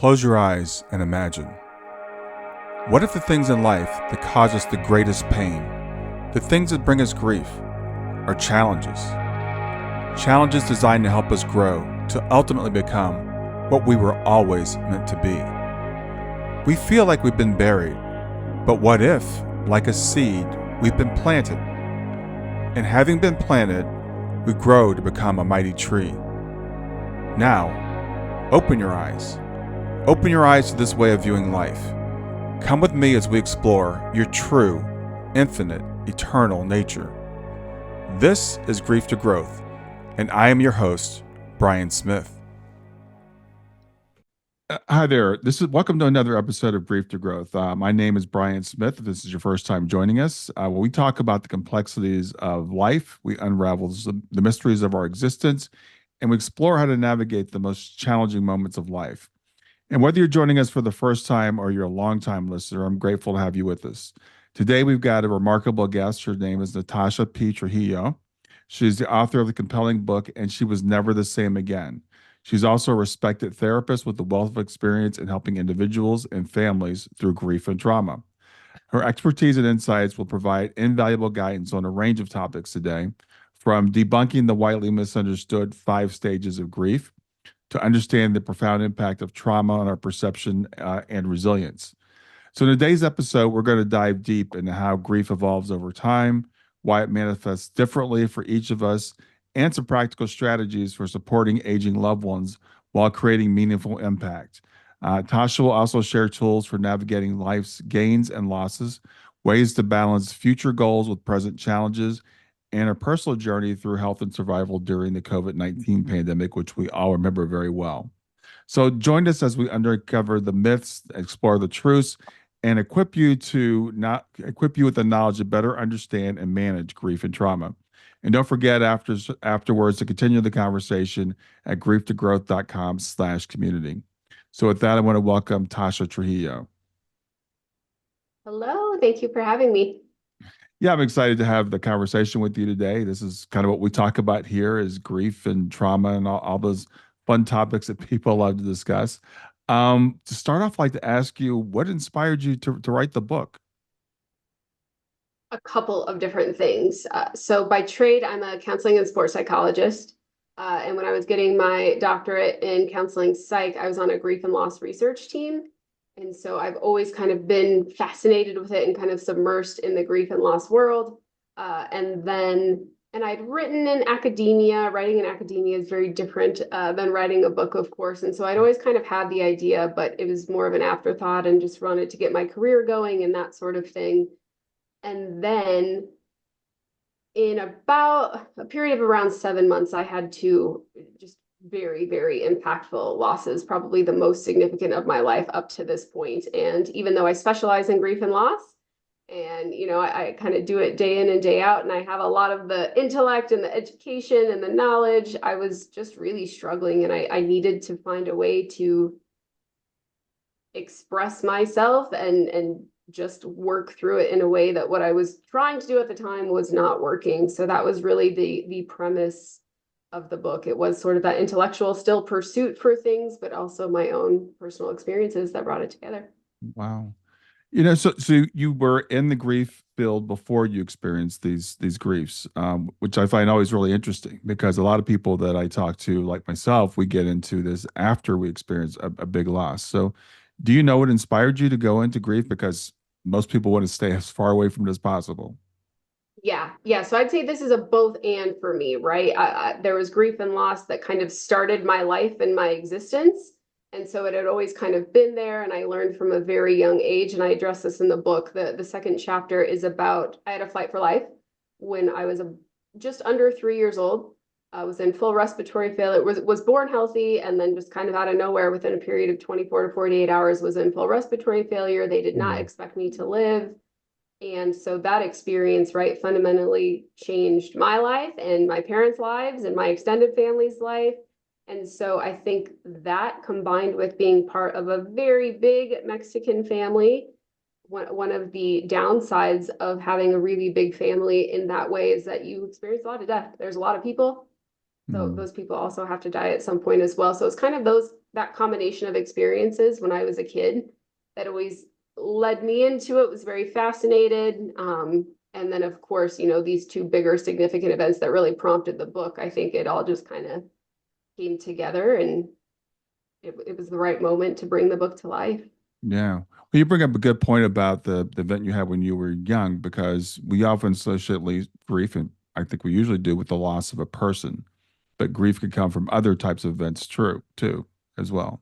Close your eyes and imagine. What if the things in life that cause us the greatest pain, the things that bring us grief, are challenges? Challenges designed to help us grow, to ultimately become what we were always meant to be. We feel like we've been buried, but what if, like a seed, we've been planted? And having been planted, we grow to become a mighty tree. Now, open your eyes. Open your eyes to this way of viewing life. Come with me as we explore your true, infinite, eternal nature. This is Grief to Growth, and I am your host, Brian Smith. Hi there. Welcome to another episode of Grief to Growth. My name is Brian Smith. If this is your first time joining us, where we talk about the complexities of life, we unravel the mysteries of our existence, and we explore how to navigate the most challenging moments of life. And whether you're joining us for the first time or you're a longtime listener, I'm grateful to have you with us. Today, we've got a remarkable guest. Her name is Natasha P. Trujillo. She's the author of the compelling book, And She Was Never the Same Again. She's also a respected therapist with a wealth of experience in helping individuals and families through grief and trauma. Her expertise and insights will provide invaluable guidance on a range of topics today, from debunking the widely misunderstood 5 stages of grief to understand the profound impact of trauma on our perception and resilience. So, in today's episode, we're going to dive deep into how grief evolves over time, why it manifests differently for each of us, and some practical strategies for supporting aging loved ones while creating meaningful impact. Tasha will also share tools for navigating life's gains and losses, ways to balance future goals with present challenges, and her personal journey through health and survival during the COVID-19 pandemic, which we all remember very well. So join us as we uncover the myths, explore the truths, and equip you with the knowledge to better understand and manage grief and trauma. And don't forget afterwards to continue the conversation at grieftogrowth.com/community. So with that, I want to welcome Tasha Trujillo. Hello, thank you for having me. Yeah, I'm excited to have the conversation with you today. This is kind of what we talk about here is grief and trauma and all those fun topics that people love to discuss. To start off, I'd like to ask you, what inspired you to write the book? A couple of different things. So by trade, I'm a counseling and sports psychologist. And when I was getting my doctorate in counseling psych, I was on a grief and loss research team. And so I've always kind of been fascinated with it and kind of submersed in the grief and loss world. And I'd written in academia. Writing in academia is very different than writing a book, of course. And so I'd always kind of had the idea, but it was more of an afterthought and just wanted to get my career going and that sort of thing. And then in about a period of around 7 months, I had 2 just very, very impactful losses, probably the most significant of my life up to this point. And even though I specialize in grief and loss, and I kind of do it day in and day out, and I have a lot of the intellect and the education and the knowledge, I was just really struggling, and I needed to find a way to express myself and just work through it in a way that what I was trying to do at the time was not working. So that was really the premise of the book. It was sort of that intellectual still pursuit for things, but also my own personal experiences that brought it together. Wow. So you were in the grief field before you experienced these griefs, which I find always really interesting because a lot of people that I talk to, like myself, we get into this after we experience a big loss. So do you know what inspired you to go into grief? Because most people want to stay as far away from it as possible. Yeah. So I'd say this is a both and for me, right? There was grief and loss that kind of started my life and my existence. And so it had always kind of been there. And I learned from a very young age, and I address this in the book. The second chapter is about, I had a flight for life when I was just under 3 years old. I was in full respiratory failure, was born healthy, and then just kind of out of nowhere within a period of 24 to 48 hours was in full respiratory failure. They did not expect me to live. And so that experience, right, fundamentally changed my life and my parents' lives and my extended family's life. And so I think that combined with being part of a very big Mexican family, one of the downsides of having a really big family in that way is that you experience a lot of death. There's a lot of people. So those people also have to die at some point as well. So it's kind of those that combination of experiences when I was a kid that always led me into it, was very fascinated. And then of course, these two bigger significant events that really prompted the book, I think it all just kind of came together, and it was the right moment to bring the book to life. Yeah. Well, you bring up a good point about the event you had when you were young, because we often associate grief, and I think we usually do, with the loss of a person, but grief could come from other types of events, true, too, as well.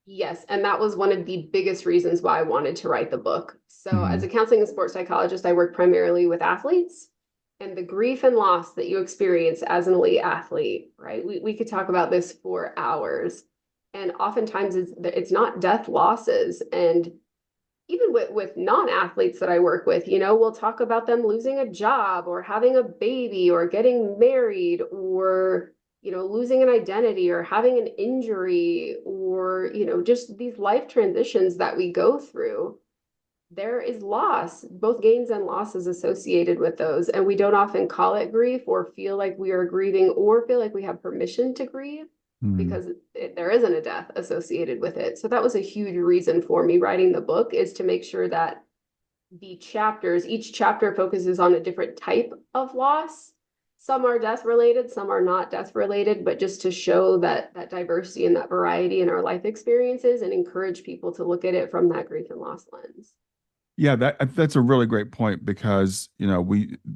Yes, and that was one of the biggest reasons why I wanted to write the book. So, as a Hmm. counseling and sports psychologist, I work primarily with athletes, and the grief and loss that you experience as an elite athlete, right? We could talk about this for hours. And oftentimes it's not death losses. And even with non-athletes that I work with, we'll talk about them losing a job or having a baby or getting married or, losing an identity or having an injury or, just these life transitions that we go through. There is loss, both gains and losses associated with those. And we don't often call it grief or feel like we are grieving or feel like we have permission to grieve Hmm. because there isn't a death associated with it. So that was a huge reason for me writing the book, is to make sure that each chapter focuses on a different type of loss. Some are death related, some are not death related, but just to show that diversity and that variety in our life experiences and encourage people to look at it from that grief and loss lens. Yeah, that's a really great point, because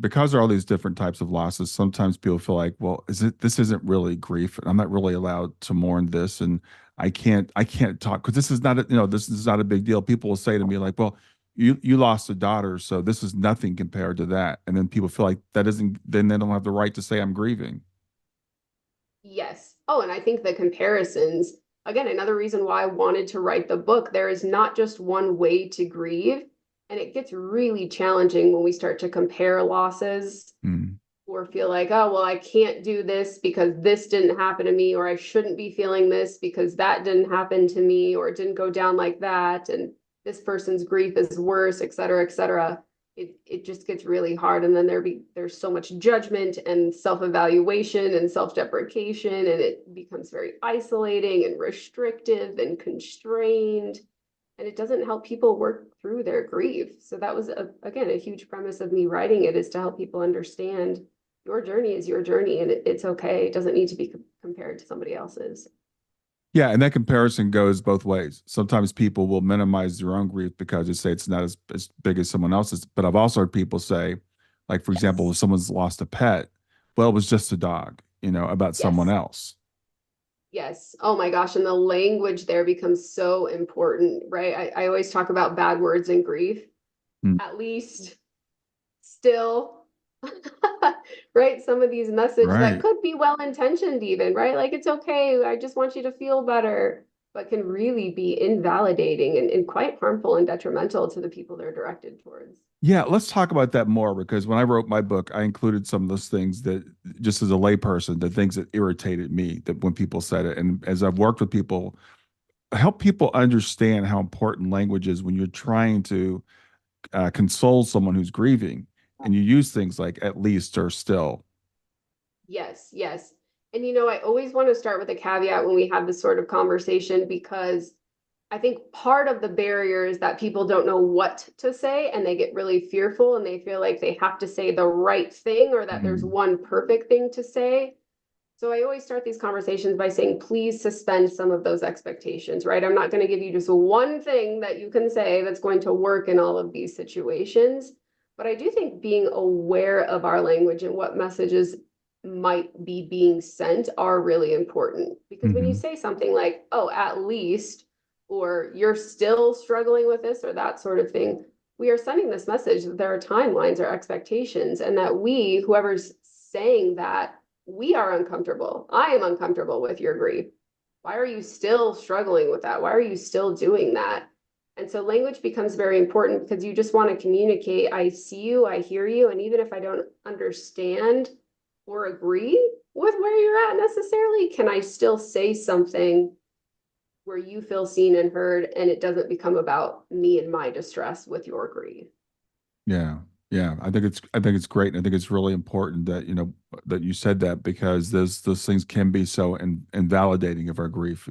because there are all these different types of losses, sometimes people feel like, well, this isn't really grief. I'm not really allowed to mourn this, and I can't talk because this is not a big deal. People will say to me like, well, you lost a daughter, so this is nothing compared to that. And then people feel like that isn't then they don't have the right to say I'm grieving. Yes. Oh, and I think the comparisons, again, another reason why I wanted to write the book, there is not just one way to grieve. And it gets really challenging when we start to compare losses Hmm. or feel like, oh, well, I can't do this because this didn't happen to me, or I shouldn't be feeling this because that didn't happen to me, or it didn't go down like that. And this person's grief is worse, et cetera, et cetera. It just gets really hard. And then there's so much judgment and self-evaluation and self-deprecation, and it becomes very isolating and restrictive and constrained. And it doesn't help people work through their grief. So that was again a huge premise of me writing it, is to help people understand your journey is your journey, and it's okay. It doesn't need to be compared to somebody else's. Yeah, and that comparison goes both ways. Sometimes people will minimize their own grief because they say it's not as big as someone else's. But I've also heard people say, like, for example, Yes. if someone's lost a pet, well, it was just a dog, about someone Yes. else. Yes. Oh my gosh. And the language there becomes so important, right? I always talk about bad words and grief. Hmm. At least, still, right? Some of these messages that Right. could be well intentioned, even, right? Like, it's okay. I just want you to feel better, but can really be invalidating and quite harmful and detrimental to the people they're directed towards. Yeah, let's talk about that more, because when I wrote my book, I included some of those things that, just as a layperson, the things that irritated me that when people said it. And as I've worked with people, help people understand how important language is when you're trying to console someone who's grieving, and you use things like at least or still. Yes, yes. And I always want to start with a caveat when we have this sort of conversation, because I think part of the barrier is that people don't know what to say and they get really fearful and they feel like they have to say the right thing or that there's Mm. one perfect thing to say. So I always start these conversations by saying, please suspend some of those expectations, right? I'm not going to give you just one thing that you can say that's going to work in all of these situations. But I do think being aware of our language and what messages might be being sent are really important. Because when you Hmm. say something like, oh, at least, or you're still struggling with this or that sort of thing, we are sending this message that there are timelines or expectations, and that whoever's saying that, we are uncomfortable. I am uncomfortable with your grief. Why are you still struggling with that? Why are you still doing that? And so language becomes very important because you just want to communicate. I see you, I hear you. And even if I don't understand or agree with where you're at necessarily, can I still say something where you feel seen and heard, and it doesn't become about me and my distress with your grief? Yeah. Yeah. I think it's great. And I think it's really important that, that you said that, because those things can be so invalidating of our grief.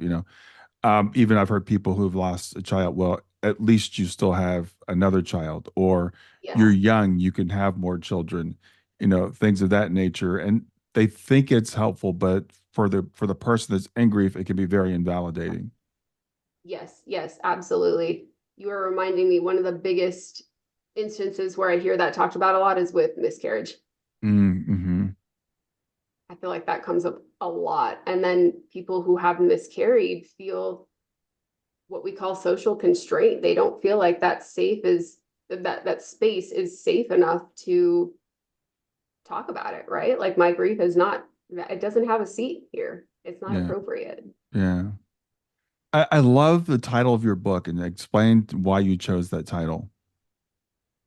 Even I've heard people who've lost a child. Well, at least you still have another child, or you're Yeah. young, you can have more children, things of that nature. And they think it's helpful, but for the person that's in grief, it can be very invalidating. Yes, yes, absolutely. You are reminding me one of the biggest instances where I hear that talked about a lot is with miscarriage. Mm-hmm. I feel like that comes up a lot. And then people who have miscarried feel what we call social constraint. They don't feel like that space is safe enough to talk about it, right? Like my grief is not, it doesn't have a seat here. It's not Yeah, appropriate. yeah. I love the title of your book, and explain why you chose that title.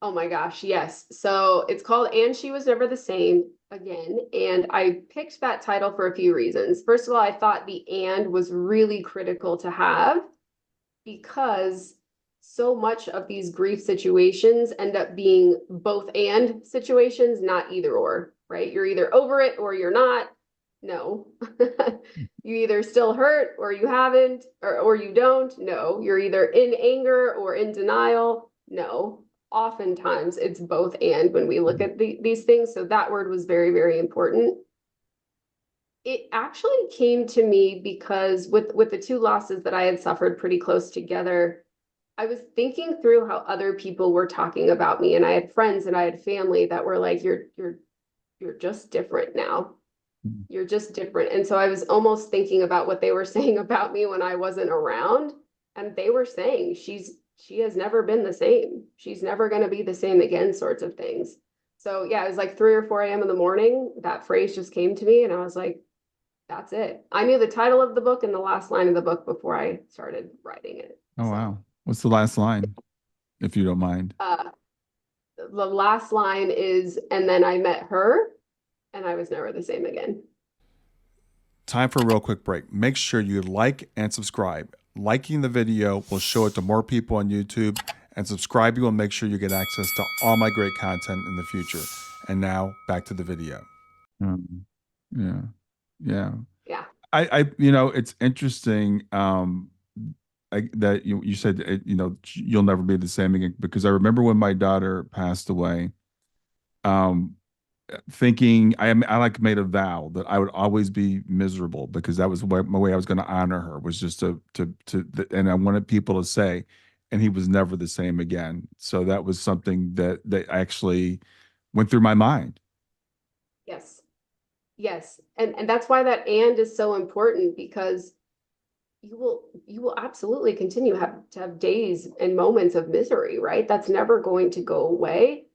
Oh my gosh, yes. So it's called And She Was Never the Same again. And I picked that title for a few reasons. First of all, I thought the and was really critical to have because so much of these grief situations end up being both and situations, not either or, right? You're either over it or you're not. No. You either still hurt or you haven't, or you don't. No. You're either in anger or in denial. No. Oftentimes it's both and when we look at these things. So that word was very, very important. It actually came to me because with the two losses that I had suffered pretty close together, I was thinking through how other people were talking about me, and I had friends and I had family that were like, you're just different now. You're just different." And so I was almost thinking about what they were saying about me when I wasn't around, and they were saying she has never been the same. She's never going to be the same again, sorts of things. So yeah, it was like 3 or 4 a.m. in the morning. That phrase just came to me, and I was like, that's it. I knew the title of the book and the last line of the book before I started writing it. Oh, So wow. What's the last line, if you don't mind? uh, the last line is, and then I met her and I was never the same again. Time for a real quick break. Make sure you like and subscribe. Liking the video will show it to more people on YouTube, and subscribing will make sure you get access to all my great content in the future. And now back to the video. Yeah, yeah. Yeah. It's interesting that you said you'll never be the same again, because I remember when my daughter passed away. Um, Thinking I like made a vow that I would always be miserable, because that was my way I was going to honor her, was just and I wanted people to say, and he was never the same again. So that was something that actually went through my mind. Yes. Yes. And that's why that and is so important because you will absolutely continue to have days and moments of misery, right? That's never going to go away.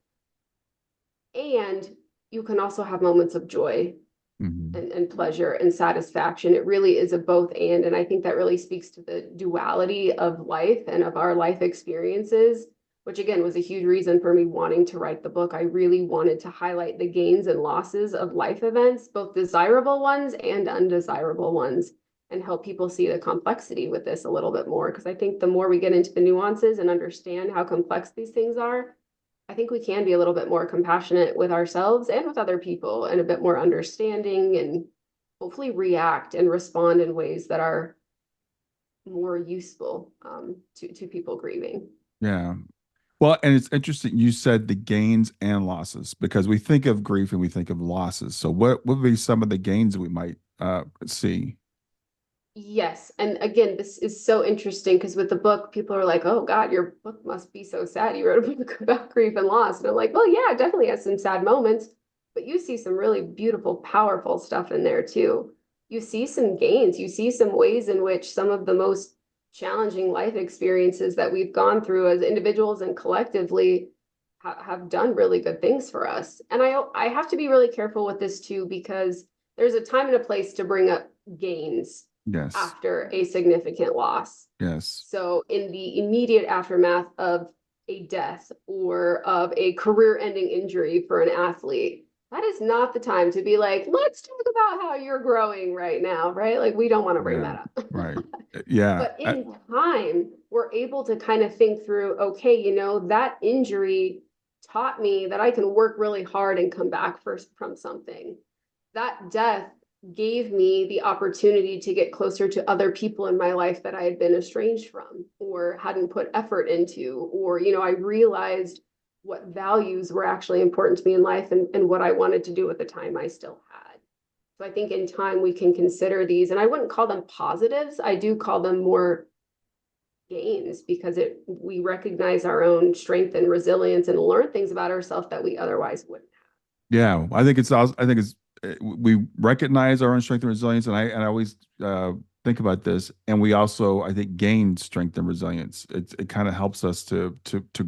And you can also have moments of joy Hmm. and pleasure and satisfaction. It really is a both and I think that really speaks to the duality of life and of our life experiences, which again was a huge reason for me wanting to write the book. I really wanted to highlight the gains and losses of life events, both desirable ones and undesirable ones, and help people see the complexity with this a little bit more, because I think the more we get into the nuances and understand how complex these things are, I think we can be a little bit more compassionate with ourselves and with other people, and a bit more understanding, and hopefully react and respond in ways that are more useful to people grieving. Yeah. Well, and it's interesting you said the gains and losses, because we think of grief and we think of losses. So what would be some of the gains we might see? Yes. And again, this is so interesting because with the book, people are like, oh God, your book must be so sad. You wrote a book about grief and loss. And I'm like, well, yeah, it definitely has some sad moments, but you see some really beautiful, powerful stuff in there too. You see some gains, you see some ways in which some of the most challenging life experiences that we've gone through as individuals and collectively have done really good things for us. And I have to be really careful with this too, because there's a time and a place to bring up gains Yes. after a significant loss. Yes. So, in the immediate aftermath of a death or of a career ending injury for an athlete, that is not the time to be like, let's talk about how you're growing right now, right? Like, we don't want to bring Yeah. that up. Right. Yeah. But in time, we're able to kind of think through, okay, that injury taught me that I can work really hard and come back from something. That death gave me the opportunity to get closer to other people in my life that I had been estranged from or hadn't put effort into, or, I realized what values were actually important to me in life and what I wanted to do at the time I still had. So I think in time we can consider these, and I wouldn't call them positives. I do call them more gains because we recognize our own strength and resilience and learn things about ourselves that we otherwise wouldn't. Yeah, I think it's also, I think it's we recognize our own strength and resilience, and I always think about this, and we also I think gain strength and resilience. It kind of helps us to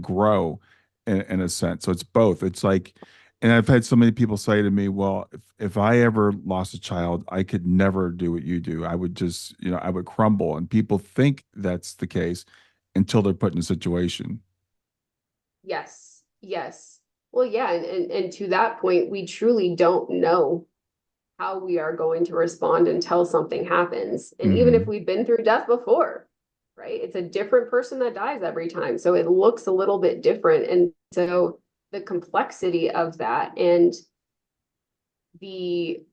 grow in a sense. So it's both. It's like, and I've had so many people say to me, "Well, if I ever lost a child, I could never do what you do. I would just I would crumble." And people think that's the case until they're put in a situation. Yes, yes. Well, yeah, and to that point, we truly don't know how we are going to respond until something happens. And even if Hmm. we've been through death before, right? It's a different person that dies every time. So it looks a little bit different. And so the complexity of that and the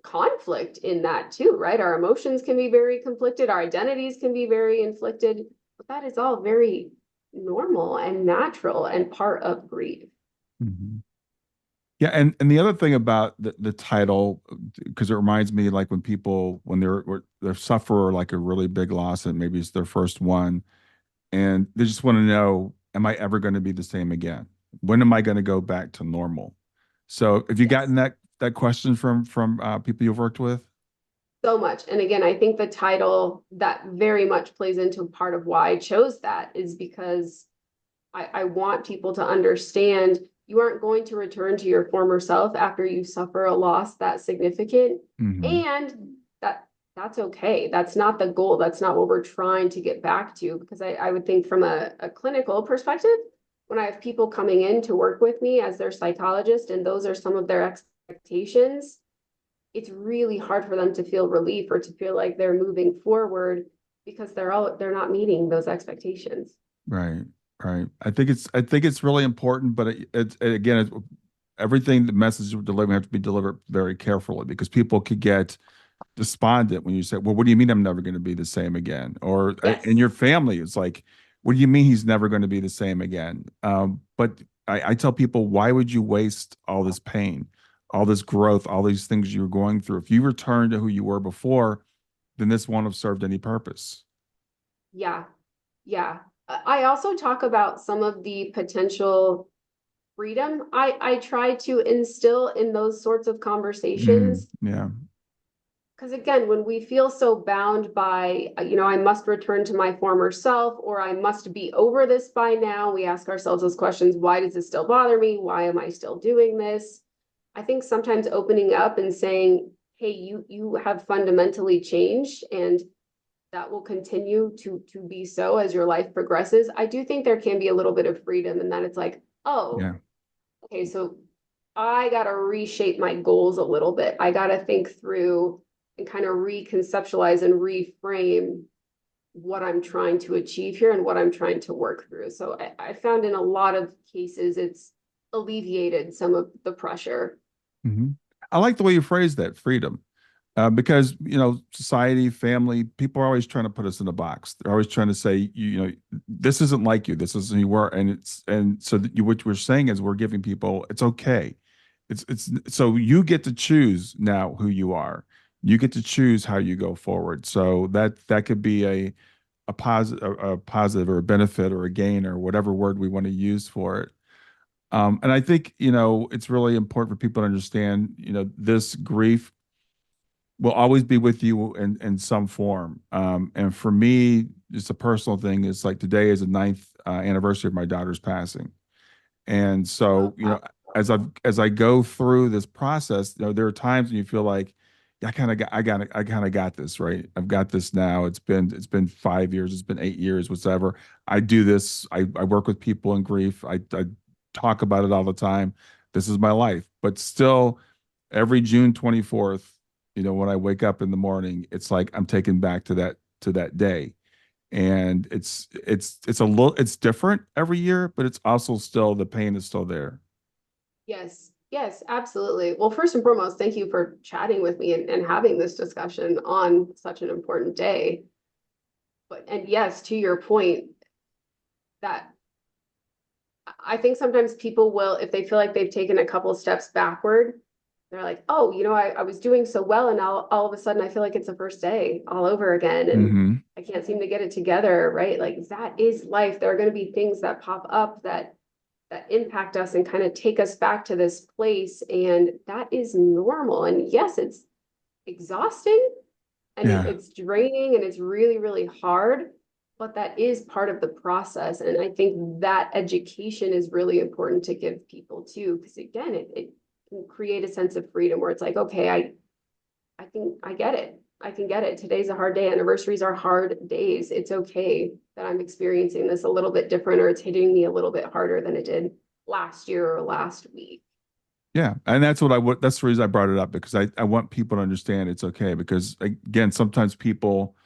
conflict in that too, right? Our emotions can be very conflicted, our identities can be very inflicted, but that is all very normal and natural and part of grief. Hmm. Yeah, and the other thing about the title, because it reminds me like when people when they suffer like a really big loss and maybe it's their first one, and they just want to know, am I ever going to be the same again? When am I going to go back to normal? So, have you gotten Yes. that question from people you've worked with? So much. And again, I think the title that very much plays into part of why I chose that is because I want people to understand you aren't going to return to your former self after you suffer a loss that significant. Hmm. And that's okay. That's not the goal. That's not what we're trying to get back to. Because I would think from a clinical perspective, when I have people coming in to work with me as their psychologist, and those are some of their expectations, it's really hard for them to feel relief or to feel like they're moving forward because they're not meeting those expectations. Right, right. I think it's really important, but again, everything the message we're delivering have to be delivered very carefully because people could get despondent when you say, "Well, what do you mean I'm never going to be the same again?" Or in Yes. your family, it's like, "What do you mean he's never going to be the same again?" But I tell people, why would you waste all this pain, all this growth, all these things you're going through? If you return to who you were before, then this won't have served any purpose. Yeah. Yeah. I also talk about some of the potential freedom I try to instill in those sorts of conversations. Yeah. Because again, when we feel so bound by, I must return to my former self, or I must be over this by now, we ask ourselves those questions. Why does this still bother me? Why am I still doing this? I think sometimes opening up and saying, hey, you have fundamentally changed and that will continue to be so as your life progresses. I do think there can be a little bit of freedom in that it's like, oh, Yeah. okay, so I got to reshape my goals a little bit. I got to think through and kind of reconceptualize and reframe what I'm trying to achieve here and what I'm trying to work through. So I found in a lot of cases it's alleviated some of the pressure. Hmm. I like the way you phrase that, freedom. Because society, family, people are always trying to put us in a box. They're always trying to say, this isn't like you. This isn't who you were, and so that what we're saying is we're giving people it's okay. It's so you get to choose now who you are. You get to choose how you go forward. So that could be a positive or a benefit or a gain or whatever word we want to use for it. And I think it's really important for people to understand this grief will always be with you in some form. And for me, just a personal thing is like today is the ninth anniversary of my daughter's passing. And Oh, so, wow. as I go through this process, there are times when you feel like, yeah, I kind of got this, right? I've got this now. It's been 5 years, it's been 8 years, whatever. I do this. I work with people in grief. I talk about it all the time. This is my life. But still, every June 24th, when I wake up in the morning, it's like I'm taken back to that day. And it's a little it's different every year, but it's also still the pain is still there. Yes. Yes, absolutely. Well, first and foremost, thank you for chatting with me and having this discussion on such an important day. And yes, to your point, that I think sometimes people will, if they feel like they've taken a couple of steps backward, they're like, oh, I was doing so well, and now all of a sudden I feel like it's the first day all over again, and Hmm. I can't seem to get it together, right? Like that is life. There are going to be things that pop up that impact us and kind of take us back to this place, and that is normal. And yes, it's exhausting, and Yeah. it's draining, and it's really, really hard, but that is part of the process. And I think that education is really important to give people too, because again, it can create a sense of freedom where it's like, okay, I get it. I can get it. Today's a hard day. Anniversaries are hard days. It's okay that I'm experiencing this a little bit different, or it's hitting me a little bit harder than it did last year or last week. Yeah. And that's what that's the reason I brought it up, because I want people to understand it's okay. Because again, sometimes people,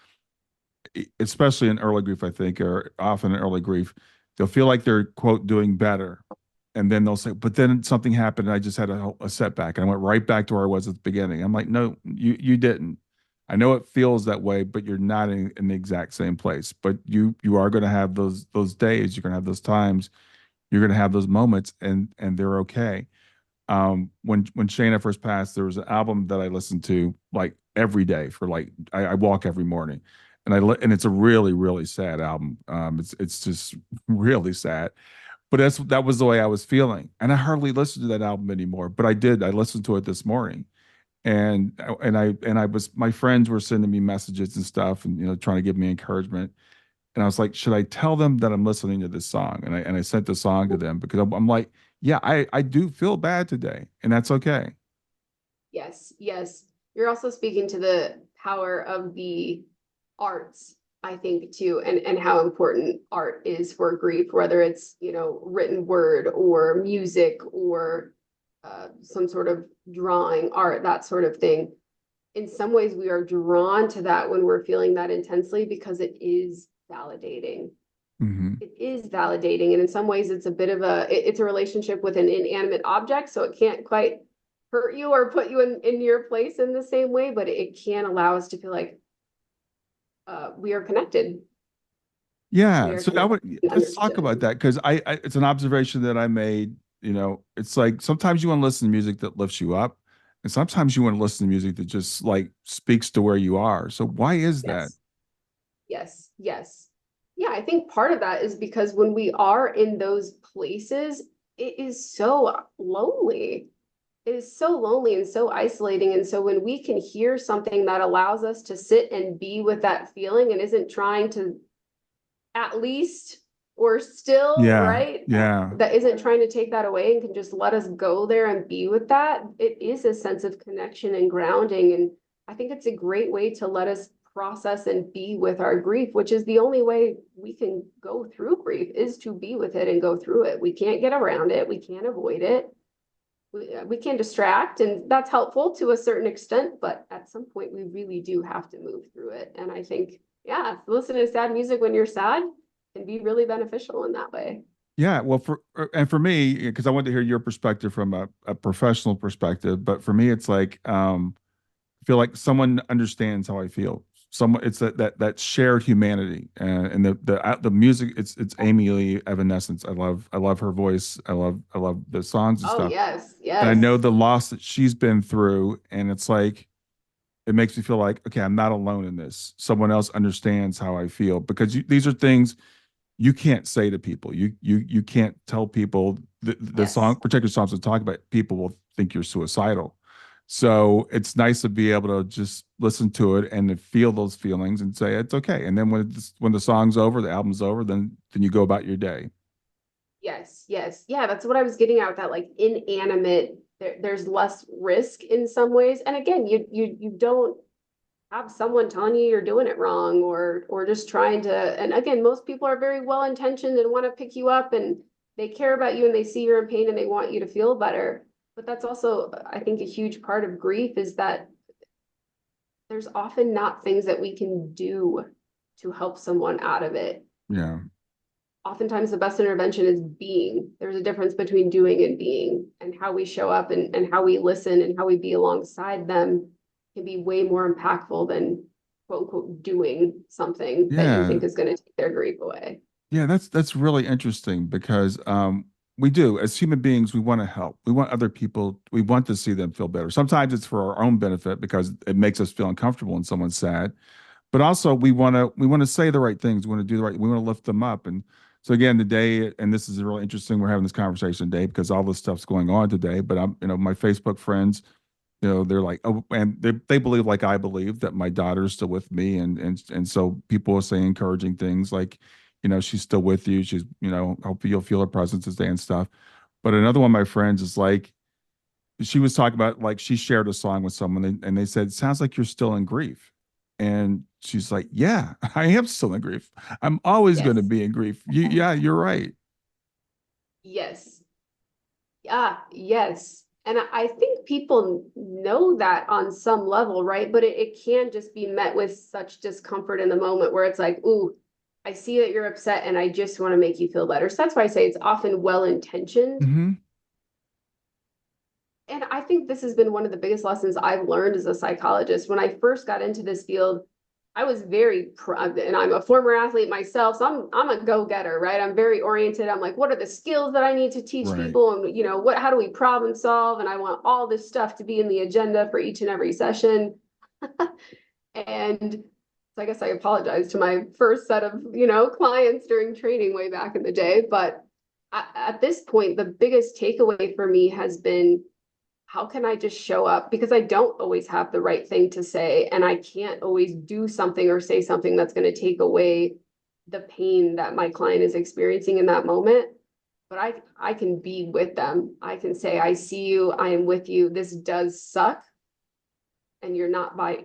especially in early grief, I think, or often in early grief, they'll feel like they're, quote, doing better. And then they'll say, but then something happened and I just had a setback. And I went right back to where I was at the beginning. I'm like, no, you didn't. I know it feels that way, but you're not in the exact same place. But you are going to have those days. You're going to have those times. You're going to have those moments, and they're okay. When Shayna first passed, there was an album that I listened to like every day for like I walk every morning, and it's a really really sad album. It's just really sad, but that was the way I was feeling, and I hardly listen to that album anymore. But I did. I listened to it this morning, and I was, my friends were sending me messages and stuff, and trying to give me encouragement. And I was like, should I tell them that I'm listening to this song? And I sent the song to them because I'm like, yeah, I do feel bad today, and that's okay. Yes, yes. You're also speaking to the power of the arts, I think, too, and how important art is for grief, whether it's, written word or music or some sort of drawing, art, that sort of thing. In some ways, we are drawn to that when we're feeling that intensely because it is validating. Hmm. It is validating, and in some ways it's a bit of it's a relationship with an inanimate object, so it can't quite hurt you or put you in your place in the same way, but it can allow us to feel like we are connected. We Yeah. are So connected and let's talk about understood. that, because it's an observation that I made. It's like sometimes you want to listen to music that lifts you up, and sometimes you want to listen to music that just like speaks to where you are. So why is that? Yes, yes, yes. Yeah, I think part of that is because when we are in those places, it is so lonely. It is so lonely and so isolating. And so when we can hear something that allows us to sit and be with that feeling and isn't trying to at least or still, Yeah. right? Yeah. That isn't trying to take that away and can just let us go there and be with that. It is a sense of connection and grounding. And I think it's a great way to let us process and be with our grief, which is the only way we can go through grief, is to be with it and go through it. We can't get around it. We can't avoid it. We can distract, and that's helpful to a certain extent, but at some point we really do have to move through it. And I think, yeah, listening to sad music when you're sad can be really beneficial in that way. Yeah, well, for me, because I want to hear your perspective from a professional perspective, but for me, it's like, I feel like someone understands how I feel. Someone, it's that shared humanity, and the music. It's Amy Lee Evanescence. I love her voice. I love the songs and Oh, stuff, yes, and I know yes. the loss that she's been through, and it's like it makes me feel like, okay, I'm not alone in this. Someone else understands how I feel, because these are things you can't say to people. You can't tell people the song, Yes. particular songs we talk about. People will think you're suicidal. So it's nice to be able to just listen to it and to feel those feelings and say it's okay. And then when the song's over, the album's over, then you go about your day. Yes, yes. Yeah, that's what I was getting at with that, like inanimate, there's less risk in some ways. And again, you don't have someone telling you you're doing it wrong, or just trying to, and again, most people are very well intentioned and want to pick you up, and they care about you and they see you're in pain and they want you to feel better. But that's also, I think, a huge part of grief is that there's often not things that we can do to help someone out of it. Yeah. oftentimes the best intervention is being. There's a difference between doing and being, and how we show up and how we listen and how we be alongside them can be way more impactful than quote unquote doing something that you Yeah. think is going to take their grief away. Yeah, that's really interesting because we do, as human beings, we want to help. We want other people, we want to see them feel better. Sometimes it's for our own benefit because it makes us feel uncomfortable when someone's sad. But also we want to say the right things. We want to do the right, we want to lift them up. And so again, today, and this is really interesting, we're having this conversation today because all this stuff's going on today. But I'm, my Facebook friends, they're like, oh, and they believe like I believe that my daughter's still with me, and so people will say encouraging things like, she's still with you. She's, hope you'll feel her presence today and stuff. But another one of my friends is like, she was talking about like she shared a song with someone and they said, sounds like you're still in grief. And she's like, yeah, I am still in grief. I'm always going to Yes. be in grief. Yeah, you're right. Yes. Yes. And I think people know that on some level, right? But it can just be met with such discomfort in the moment where it's like, ooh, I see that you're upset and I just want to make you feel better. So that's why I say it's often well-intentioned. Hmm. And I think this has been one of the biggest lessons I've learned as a psychologist. When I first got into this field, I was very, and I'm a former athlete myself, so I'm a go-getter, right? I'm very oriented. I'm like, what are the skills that I need to teach Right. people, and how do we problem solve? And I want all this stuff to be in the agenda for each and every session. And so I guess I apologize to my first set of clients during training way back in the day, but at this point, the biggest takeaway for me has been, how can I just show up? Because I don't always have the right thing to say, and I can't always do something or say something that's going to take away the pain that my client is experiencing in that moment. But I can be with them. I can say, I see you, I am with you. This does suck, and you're not by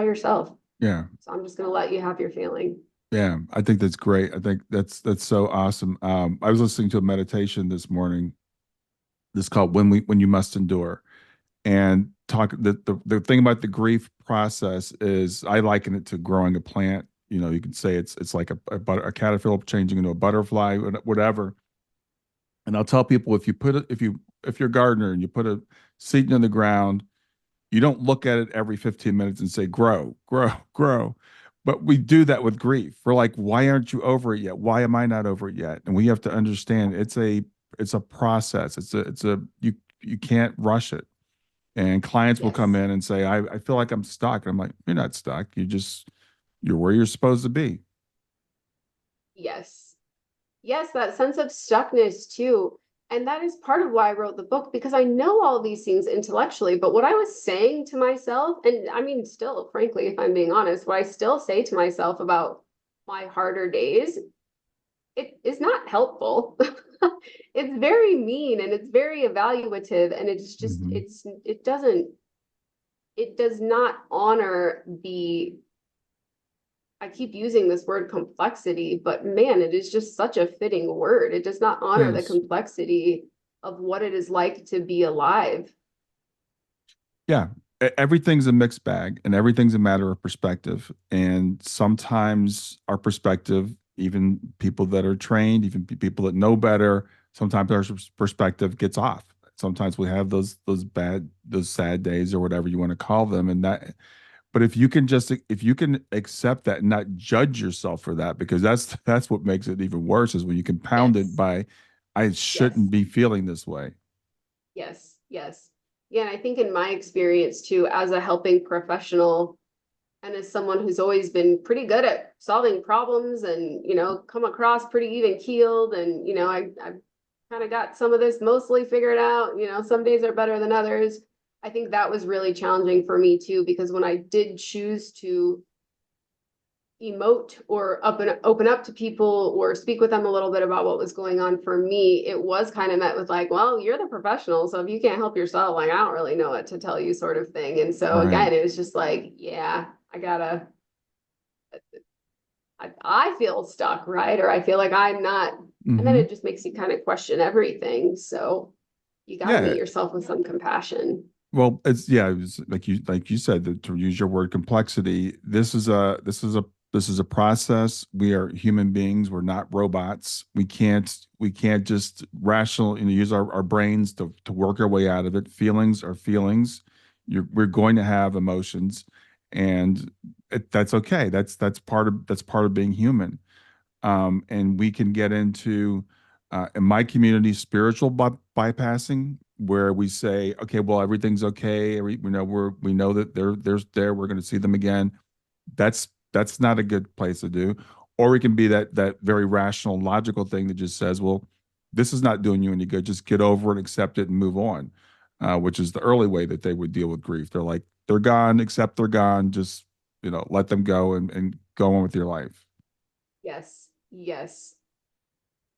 yourself. Yeah. So I'm just going to let you have your feeling. Yeah. I think that's great. I think that's so awesome. I was listening to a meditation this morning. This called When You Must Endure. And talk the thing about the grief process is I liken it to growing a plant. You can say it's like a caterpillar changing into a butterfly, whatever. And I'll tell people, if you're a gardener and you put a seed in the ground, you don't look at it every 15 minutes and say grow, grow, grow. But we do that with grief. We're like, why aren't you over it yet? Why am I not over it yet? And we have to understand it's a process. You can't rush it. And clients will come Yes. in and say, I feel like I'm stuck. And I'm like, you're not stuck. You're where you're supposed to be. Yes. Yes, that sense of stuckness too. And that is part of why I wrote the book, because I know all these things intellectually, but what I was saying to myself, and I mean, still, frankly, if I'm being honest, what I still say to myself about my harder days, it is not helpful. It's very mean and it's very evaluative, and it's just, Hmm. it does not honor the, I keep using this word complexity, but man, it is just such a fitting word. It does not honor the Yes. complexity of what it is like to be alive. Yeah. Everything's a mixed bag and everything's a matter of perspective. And sometimes our perspective, even people that are trained, even people that know better, sometimes our perspective gets off. Sometimes we have those sad days or whatever you want to call them. But if you can accept that and not judge yourself for that, because that's what makes it even worse is when you compound it Yes, by, I yes, shouldn't be feeling this way. yes, yes. Yeah, and I think in my experience too, as a helping professional and as someone who's always been pretty good at solving problems and, come across pretty even keeled, and, I've kind of got some of this mostly figured out, some days are better than others. I think that was really challenging for me too, because when I did choose to emote or up and open up to people or speak with them a little bit about what was going on for me, it was kind of met with like, well, you're the professional, so if you can't help yourself, like, I don't really know what to tell you, sort of thing. And so Right. again, it was just like, yeah, I feel stuck, right? Or I feel like I'm not, and then Hmm. it just makes you kind of question everything. So you got to Yeah. meet yourself with some compassion. It was like you said, to use your word complexity. This is This is a process. We are human beings. We're not robots. We can't just use our brains to work our way out of it. Feelings are feelings. We're going to have emotions, and that's okay. That's part of being human. And we can get into in my community spiritual bypassing, where we say, okay, well, everything's okay. We know that they're we're going to see them again. That's not a good place to do. Or we can be that very rational, logical thing that just says, well, this is not doing you any good. Just get over it, accept it, and move on. Which is the early way that they would deal with grief. They're like, they're gone, accept they're gone. Just let them go and go on with your life. Yes, yes,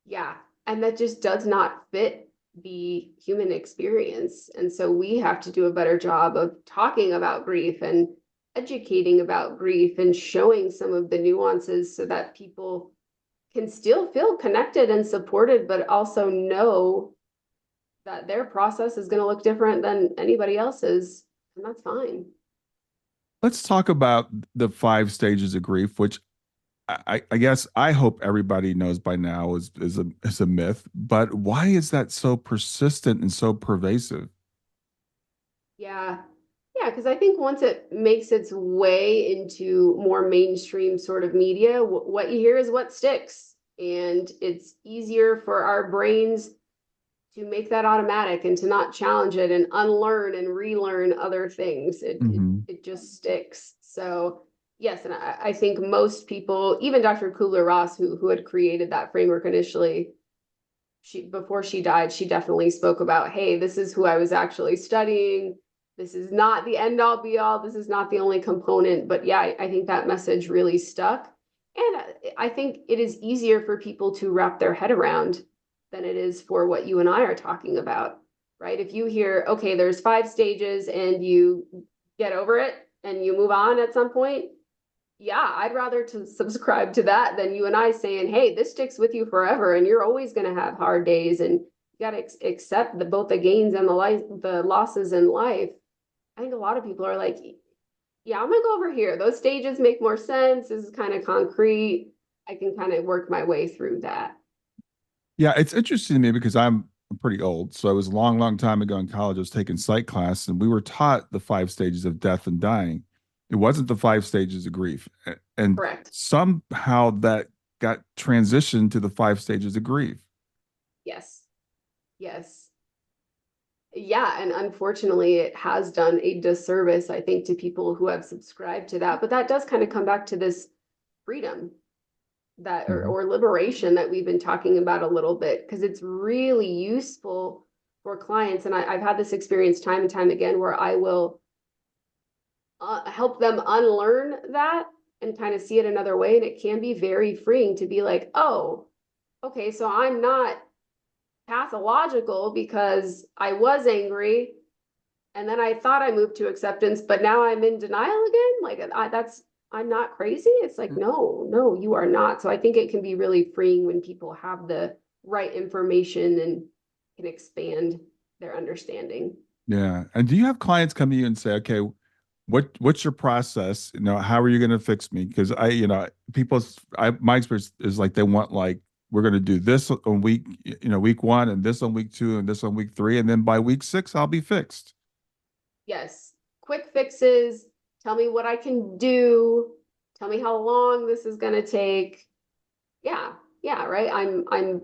yeah. And that just does not fit the human experience. And so we have to do a better job of talking about grief and educating about grief and showing some of the nuances so that people can still feel connected and supported, but also know that their process is going to look different than anybody else's. And that's fine. Let's talk about the five stages of grief, which I guess I hope everybody knows by now is a myth. But why is that so persistent and so pervasive? Yeah. Yeah, because I think once it makes its way into more mainstream sort of media, what you hear is what sticks. And it's easier for our brains to make that automatic and to not challenge it and unlearn and relearn other things. Hmm. It just sticks. So yes, and I think most people, even Dr. Kubler-Ross, who had created that framework initially, before she died, she definitely spoke about, hey, this is who I was actually studying. This is not the end all be all. This is not the only component. But yeah, I think that message really stuck. And I think it is easier for people to wrap their head around than it is for what you and I are talking about, right? If you hear, okay, there's 5 stages and you get over it and you move on at some point, yeah, I'd rather to subscribe to that than you and I saying, hey, this sticks with you forever and you're always going to have hard days and you got to accept both the gains and the losses in life. I think a lot of people are like, yeah, I'm gonna go over here. Those stages make more sense. This is kind of concrete. I can kind of work my way through that. Yeah, it's interesting to me because I'm pretty old. So it was a long, long time ago in college. I was taking psych class, and we were taught the five stages of death and dying. It wasn't the five stages of grief, and Correct. somehow that got transitioned to the five stages of grief. Yes. Yes. Yeah, and unfortunately, it has done a disservice, I think, to people who have subscribed to that. But that does kind of come back to this freedom that Mhm. or liberation that we've been talking about a little bit, because it's really useful for clients. And I've had this experience time and time again where I will help them unlearn that and kind of see it another way. And it can be very freeing to be like, oh, okay, so I'm not pathological because I was angry and then I thought I moved to acceptance, but now I'm in denial again. Like I'm not crazy. It's like, no, no, you are not. So I think it can be really freeing when people have the right information and can expand their understanding. Yeah. And do you have clients come to you and say, okay, what's your process? How are you going to fix me? Because my experience is like they want like we're going to do this on week one, and this on week two, and this on week three, and then by week six I'll be fixed. Yes, quick fixes. Tell me what I can do. Tell me how long this is going to take. Yeah, yeah, right. I'm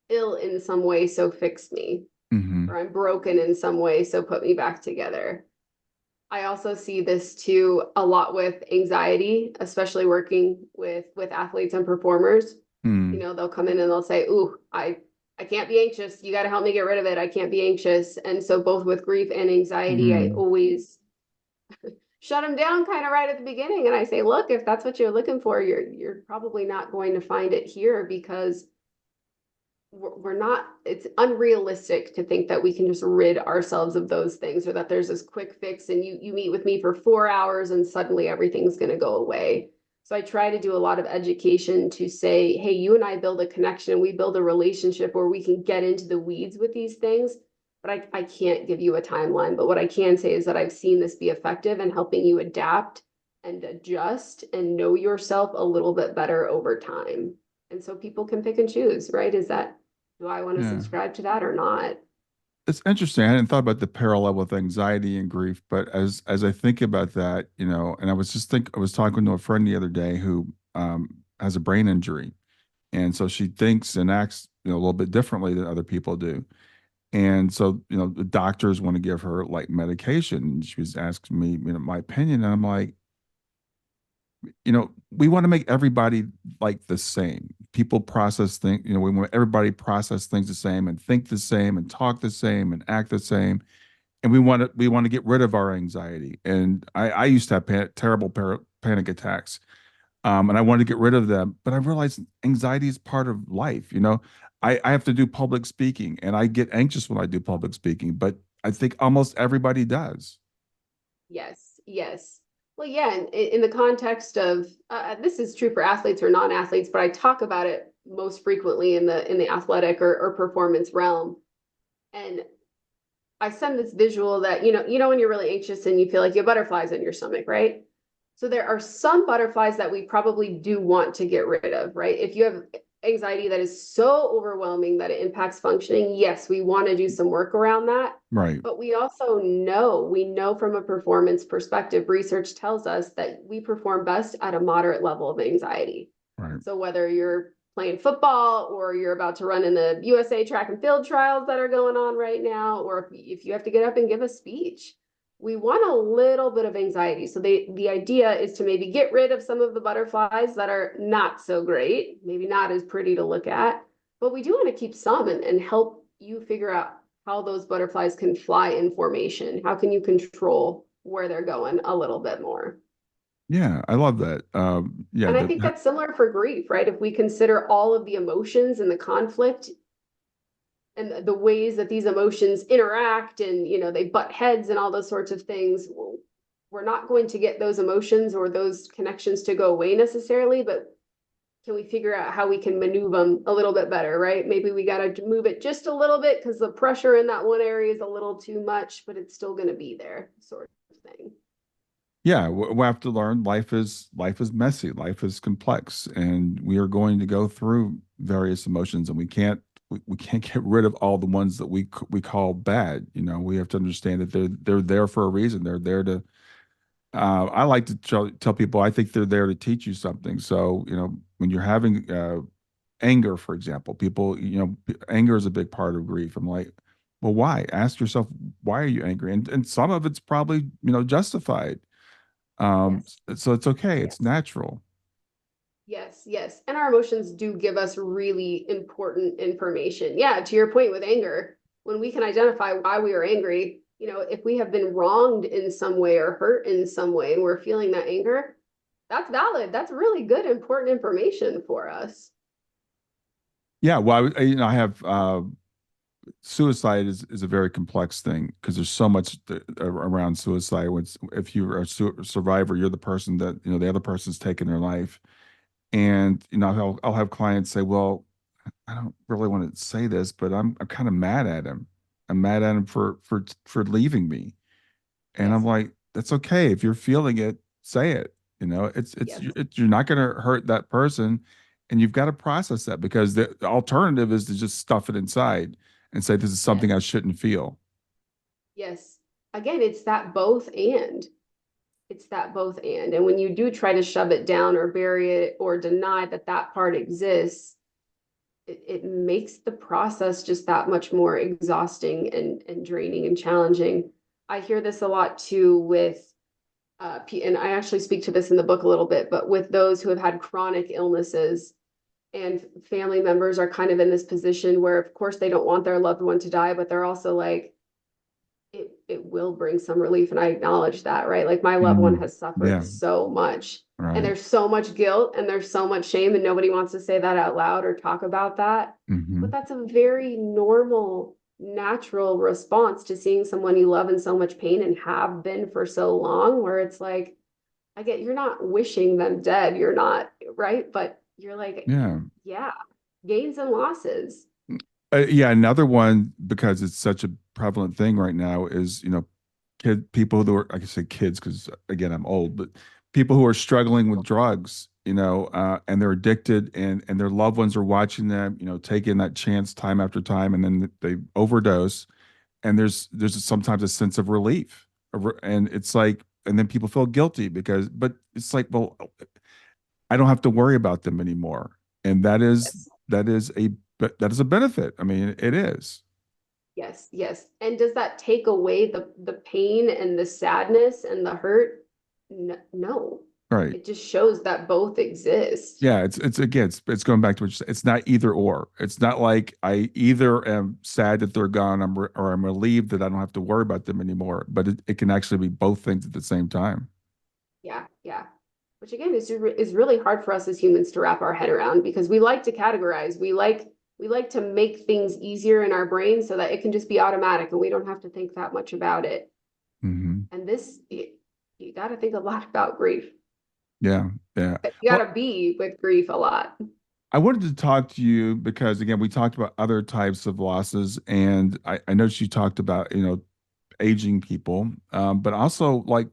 ill in some way, so fix me. Hmm. Or I'm broken in some way, so put me back together. I also see this too a lot with anxiety, especially working with athletes and performers. Mm. They'll come in and they'll say, "Ooh, I can't be anxious. You got to help me get rid of it. I can't be anxious." And so both with grief and anxiety, I Hmm. always shut them down kind of right at the beginning and I say, "Look, if that's what you're looking for, you're probably not going to find it here because we're not, it's unrealistic to think that we can just rid ourselves of those things or that there's this quick fix and you meet with me for 4 hours and suddenly everything's going to go away." So I try to do a lot of education to say, hey, you and I build a connection, we build a relationship where we can get into the weeds with these things. But I can't give you a timeline. But what I can say is that I've seen this be effective in helping you adapt and adjust and know yourself a little bit better over time. And so people can pick and choose, right? Do I want to Yeah. subscribe to that or not? It's interesting. I hadn't thought about the parallel with anxiety and grief, but as I think about that, and I was talking to a friend the other day who has a brain injury, and so she thinks and acts, a little bit differently than other people do. And so, the doctors want to give her like medication. And she was asking me, my opinion, and I'm like, we want to make everybody like the same. People process things, we want everybody process things the same and think the same and talk the same and act the same. And we want to get rid of our anxiety. And I used to have terrible panic attacks, and I wanted to get rid of them. But I realized anxiety is part of life. I have to do public speaking, and I get anxious when I do public speaking. But I think almost everybody does. Yes, yes. Well, yeah, and in the context of this is true for athletes or non-athletes, but I talk about it most frequently in the athletic or performance realm. And I send this visual that when you're really anxious and you feel like you have butterflies in your stomach, right? So there are some butterflies that we probably do want to get rid of, right? If you have anxiety that is so overwhelming that it impacts functioning, yes, we want to do some work around that. Right. But we know from a performance perspective, research tells us that we perform best at a moderate level of anxiety. Right. So whether you're playing football or you're about to run in the USA track and field trials that are going on right now, or if you have to get up and give a speech, we want a little bit of anxiety. So the idea is to maybe get rid of some of the butterflies that are not so great, maybe not as pretty to look at, but we do want to keep some and help you figure out how those butterflies can fly in formation. How can you control where they're going a little bit more? Yeah, I love that. Yeah, And I think that's similar for grief, right? If we consider all of the emotions and the conflict and the ways that these emotions interact and they butt heads and all those sorts of things, we're not going to get those emotions or those connections to go away necessarily, but can we figure out how we can maneuver them a little bit better, right? Maybe we got to move it just a little bit because the pressure in that one area is a little too much, but it's still going to be there, sort of thing. yeah, we have to learn life is messy, life is complex, and we are going to go through various emotions, and we can't get rid of all the ones that we call bad. We have to understand that they're there for a reason. They're there to I like to tell people I think they're there to teach you something. So, when you're having anger, for example, people, anger is a big part of grief. I'm like, well, why? Ask yourself, why are you angry? And some of it's probably, justified. Yes. So it's okay. It's Yes. natural. Yes, yes. And our emotions do give us really important information. Yeah, to your point with anger, when we can identify why we are angry, if we have been wronged in some way or hurt in some way and we're feeling that anger, that's valid. That's really good, important information for us. Yeah. Well, I have suicide is a very complex thing because there's so much around suicide. If you're a survivor, you're the person that, the other person's taken their life. And, I'll have clients say, well, I don't really want to say this, but I'm kind of mad at him. I'm mad at him for leaving me. And I'm Yes, like, that's okay. If you're feeling it, say it. yes, You're not going to hurt that person, and you've got to process that because the alternative is to just stuff it inside and say this is something I yes, shouldn't feel. yes. Again, it's that both and. It's that both and. And when you do try to shove it down or bury it or deny that that part exists, it makes the process just that much more exhausting and draining and challenging. I hear this a lot too with, and I actually speak to this in the book a little bit, but with those who have had chronic illnesses and family members are kind of in this position where, of course, they don't want their loved one to die, but they're also like, it will bring some relief. And I acknowledge that, right? Like my loved one Mhm. has suffered Yeah, so much and right. there's so much guilt and there's so much shame and nobody wants to say that out loud or talk about that. But Hmm. that's a very normal, natural response to seeing someone you love in so much pain and have been for so long, where it's like, I get you're not wishing them dead, you're not, right? But you're like, Yeah. yeah, gains and losses. Yeah, another one because it's such a prevalent thing right now is, people who are, like I say kids because again I'm old, but people who are struggling with drugs, and they're addicted, and their loved ones are watching them, taking that chance time after time, and then they overdose, and there's sometimes a sense of relief, and it's like, and then people feel guilty but it's like, well, I don't have to worry about them anymore, and Yes. that is a benefit. I mean, it is. Yes, yes. And does that take away the pain and the sadness and the hurt? No. Right. It just shows that both exist. Yeah, it's again, it's going back to what you said. It's not either or. It's not like I either am sad that they're gone, or I'm relieved that I don't have to worry about them anymore. But it can actually be both things at the same time. Yeah, yeah. Which again is really hard for us as humans to wrap our head around because we like to categorize. We like to make things easier in our brain so that it can just be automatic and we don't have to think that much about it. Hmm. And you got to think a lot about grief. Yeah, yeah. You got Well, to be with grief a lot. I wanted to talk to you because again, we talked about other types of losses, and I noticed you talked about aging people, but also like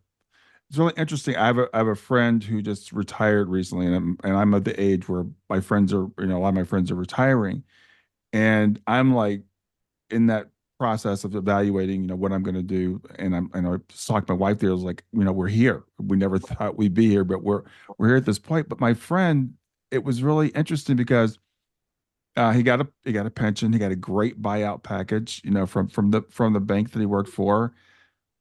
it's really interesting. I have a friend who just retired recently, and I'm at the age where my friends are, a lot of my friends are retiring, and I'm like in that process of evaluating, what I'm going to do. And I was talking to my wife there. I was like, we're here. We never thought we'd be here, but we're here at this point. But my friend, it was really interesting because he got a pension. He got a great buyout package, from the bank that he worked for.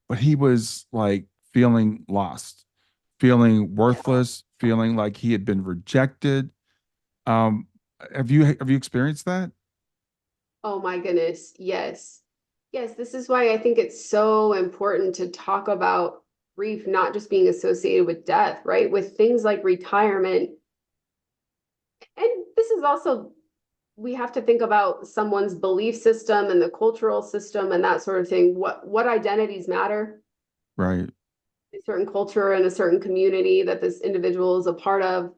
But he was like feeling lost, feeling Yes. worthless, feeling like he had been rejected. Um, have you experienced that? Oh my goodness. Yes. Yes, this is why I think it's so important to talk about grief not just being associated with death, right? With things like retirement. And this is also, we have to think about someone's belief system and the cultural system and that sort of thing. What identities matter? Right. A certain culture and a certain community that this individual is a part of,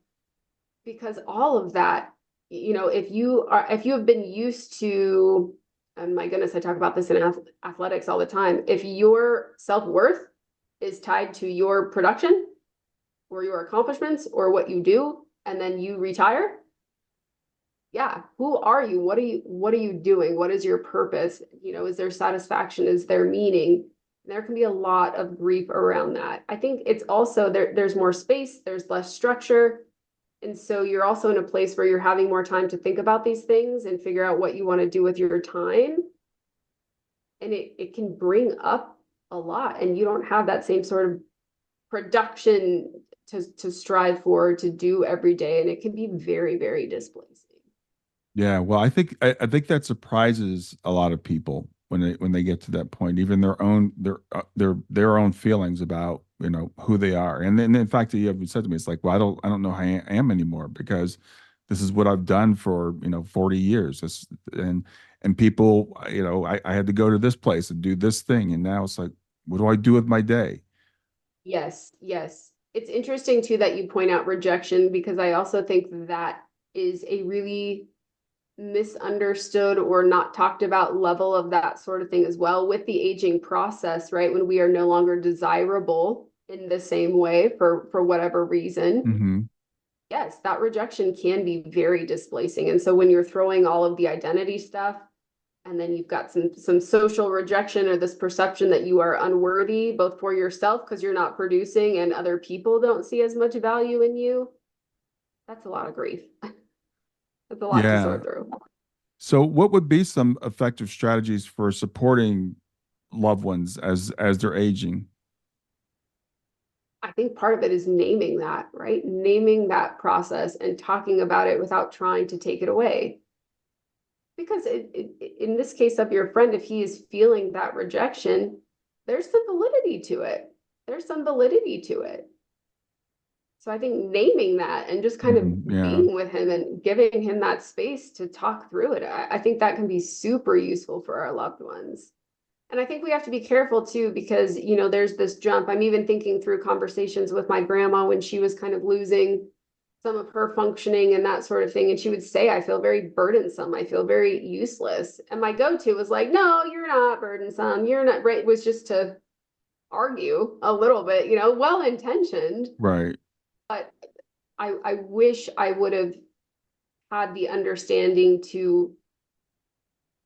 because all of that, if you have been used to, and my goodness, I talk about this in athletics all the time. If your self-worth is tied to your production or your accomplishments or what you do, and then you retire, yeah, who are you? What are you doing? What is your purpose? Is there satisfaction? Is there meaning? There can be a lot of grief around that. I think it's also there's more space, there's less structure. And so you're also in a place where you're having more time to think about these things and figure out what you want to do with your time. And it can bring up a lot. And you don't have that same sort of production to strive for, to do every day. And it can be very, very displacing. Yeah, well, I think that surprises a lot of people when they get to that point, even their own feelings about who they are, and then in fact, you have said to me, it's like, well, I don't know who I am anymore because this is what I've done for 40 years. And people, I had to go to this place and do this thing, and now it's like, what do I do with my day? Yes, yes. It's interesting too that you point out rejection because I also think that is a really misunderstood or not talked about level of that sort of thing as well with the aging process, right? When we are no longer desirable in the same way for whatever reason. Hmm. Yes, that rejection can be very displacing. And so when you're throwing all of the identity stuff and then you've got some social rejection or this perception that you are unworthy both for yourself because you're not producing and other people don't see as much value in you, that's a lot of grief. That's a lot to Yeah. sort through. So, what would be some effective strategies for supporting loved ones as they're aging? I think part of it is naming that, right? Naming that process and talking about it without trying to take it away. Because in this case of your friend, if he is feeling that rejection, there's some validity to it. There's some validity to it. So I think naming that and just kind Mhm. of Yeah. being with him and giving him that space to talk through it, I think that can be super useful for our loved ones. And I think we have to be careful too, because, there's this jump. I'm even thinking through conversations with my grandma when she was kind of losing some of her functioning and that sort of thing. And she would say, I feel very burdensome. I feel very useless. And my go to was like, no, you're not burdensome. You're not right. It was just to argue a little bit, well intentioned, Right. but I wish I would have had the understanding to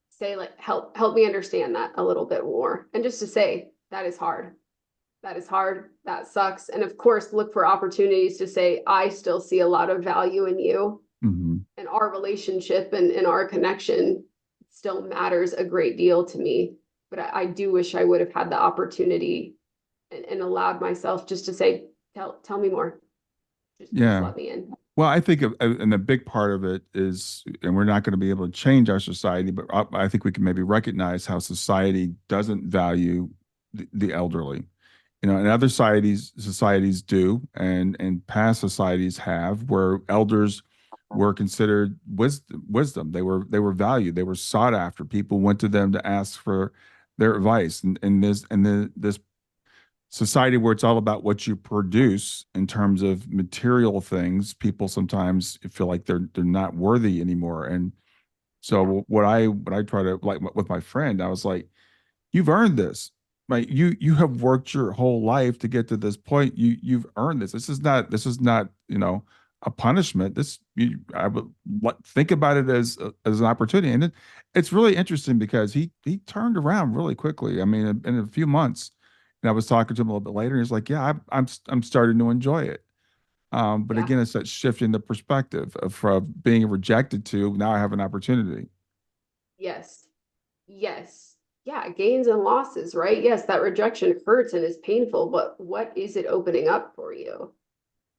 say, like, help me understand that a little bit more, and just to say that is hard, that sucks, and of course look for opportunities to say I still see a lot of value in you, Hmm. and our relationship and our connection still matters a great deal to me. But I do wish I would have had the opportunity and allowed myself just to say, tell me more, just Yeah. let me in. Well, I think, and a big part of it is, and we're not going to be able to change our society, but I think we can maybe recognize how society doesn't value the elderly. And other societies do, and past societies have, where elders were considered wisdom. They were valued. They were sought after. People went to them to ask for their advice. And this society where it's all about what you produce in terms of material things, people sometimes feel like they're not worthy anymore. And Yeah. so what I try to, like with my friend, I was like, you've earned this. Right? You have worked your whole life to get to this point. You've earned this. This is not a punishment. I would think about it as an opportunity. And it's really interesting because he turned around really quickly. I mean, in a few months. And I was talking to him a little bit later, and he's like, "Yeah, I'm starting to enjoy it." But Yeah. again, it's that shifting the perspective of from being rejected to now I have an opportunity. Yes. Yes. Yeah, gains and losses, right? Yes, that rejection hurts and is painful, but what is it opening up for you?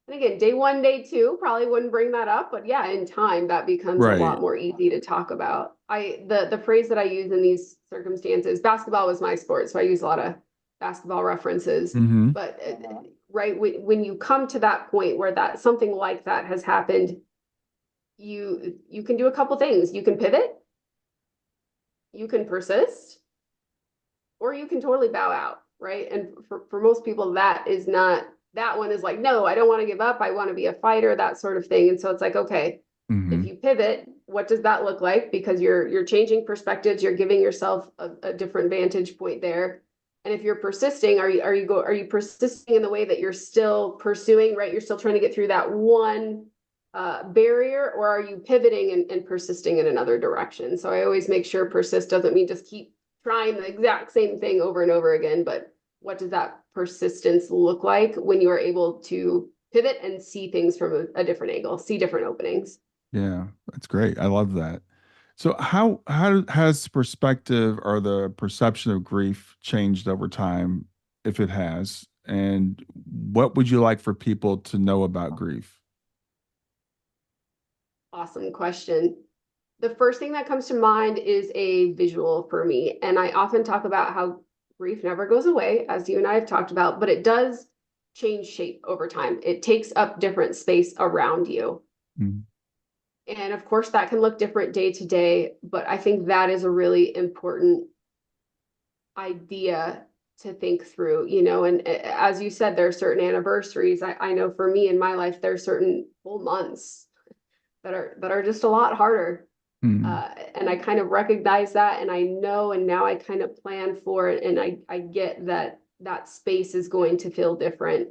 And again, day one, day two, probably wouldn't bring that up, but yeah, in time that becomes a lot Right. more easy to talk about. The phrase that I use in these circumstances, basketball was my sport, so I use a lot of basketball references. Hmm. But right, when you come to that point where that something like that has happened, you can do a couple things. You can pivot, you can persist, or you can totally bow out, right? And for most people, that one is like, no, I don't want to give up. I want to be a fighter, that sort of thing. And so it's like, okay, if Hmm. you pivot, what does that look like? Because you're changing perspectives, you're giving yourself a different vantage point there. And if you're persisting, are you persisting in the way that you're still pursuing, right? You're still trying to get through that one barrier, or are you pivoting and persisting in another direction? So I always make sure persist doesn't mean just keep trying the exact same thing over and over again, but what does that persistence look like when you are able to pivot and see things from a different angle, see different openings? Yeah, that's great. I love that. So how has perspective or the perception of grief changed over time, if it has? And what would you like for people to know about grief? Awesome question. The first thing that comes to mind is a visual for me. And I often talk about how grief never goes away, as you and I have talked about, but it does change shape over time. It takes up different space around you. Mm. And of course, that can look different day to day, but I think that is a really important idea to think through, and as you said, there are certain anniversaries. I know for me in my life, there are certain full months that are just a lot harder. Mm. And I kind of recognize that, and I know, and now I kind of plan for it, and I get that that space is going to feel different.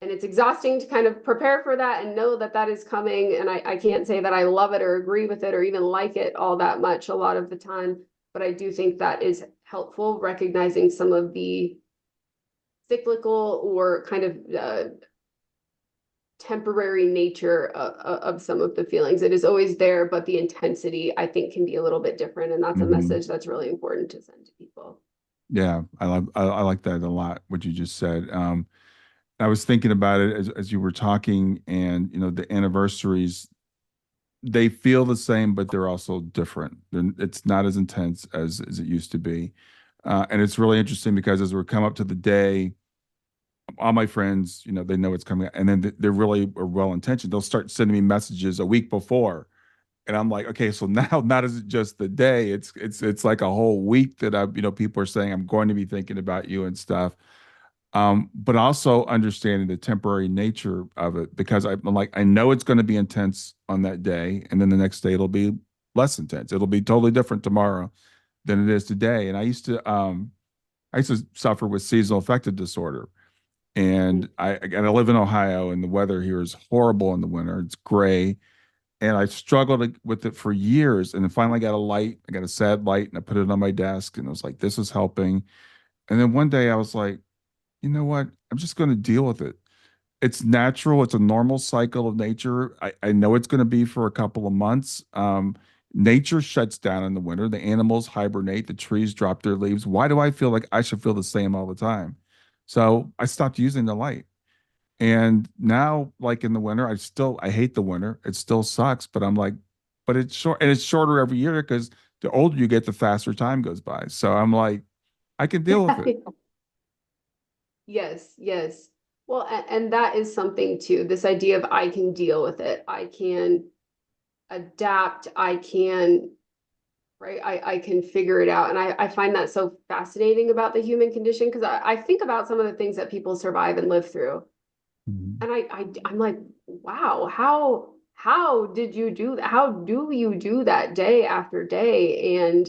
And it's exhausting to kind of prepare for that and know that that is coming. And I can't say that I love it or agree with it or even like it all that much a lot of the time, but I do think that is helpful, recognizing some of the cyclical or kind of temporary nature of some of the feelings. It is always there, but the intensity, I think, can be a little bit different. And that's a Hmm. message that's really important to send to people. Yeah, I like that a lot, what you just said. I was thinking about it as you were talking, and the anniversaries, they feel the same, but they're also different. It's not as intense as it used to be. And it's really interesting because as we come up to the day, all my friends, they know it's coming, and then they're really well intentioned. They'll start sending me messages a week before, and I'm like, okay, so now not is it just the day? It's like a whole week that people are saying I'm going to be thinking about you and stuff. But also understanding the temporary nature of it, because I'm like, I know it's going to be intense on that day, and then the next day it'll be less intense. It'll be totally different tomorrow than it is today. And I used to I used to suffer with seasonal affective disorder. And I live in Ohio, and the weather here is horrible in the winter. It's gray, and I struggled with it for years. And then finally, I got a light. I got a sad light, and I put it on my desk, and I was like, "This is helping." And then one day, I was like, "You know what? I'm just going to deal with it. It's natural. It's a normal cycle of nature. I know it's going to be for a couple of months. Nature shuts down in the winter. The animals hibernate. The trees drop their leaves. Why do I feel like I should feel the same all the time?" So I stopped using the light. And now, like in the winter, I hate the winter. It still sucks, but I'm like, but it's short and it's shorter every year because the older you get, the faster time goes by. So I'm like, I can deal with it. Yeah. Yes, yes. Well, and that is something too, this idea of I can deal with it. I can adapt. I can, right? I can figure it out. And I find that so fascinating about the human condition because I think about some of the things that people survive and live through. Mhm. And I'm like, wow, how did you do that? How do you do that day after day? And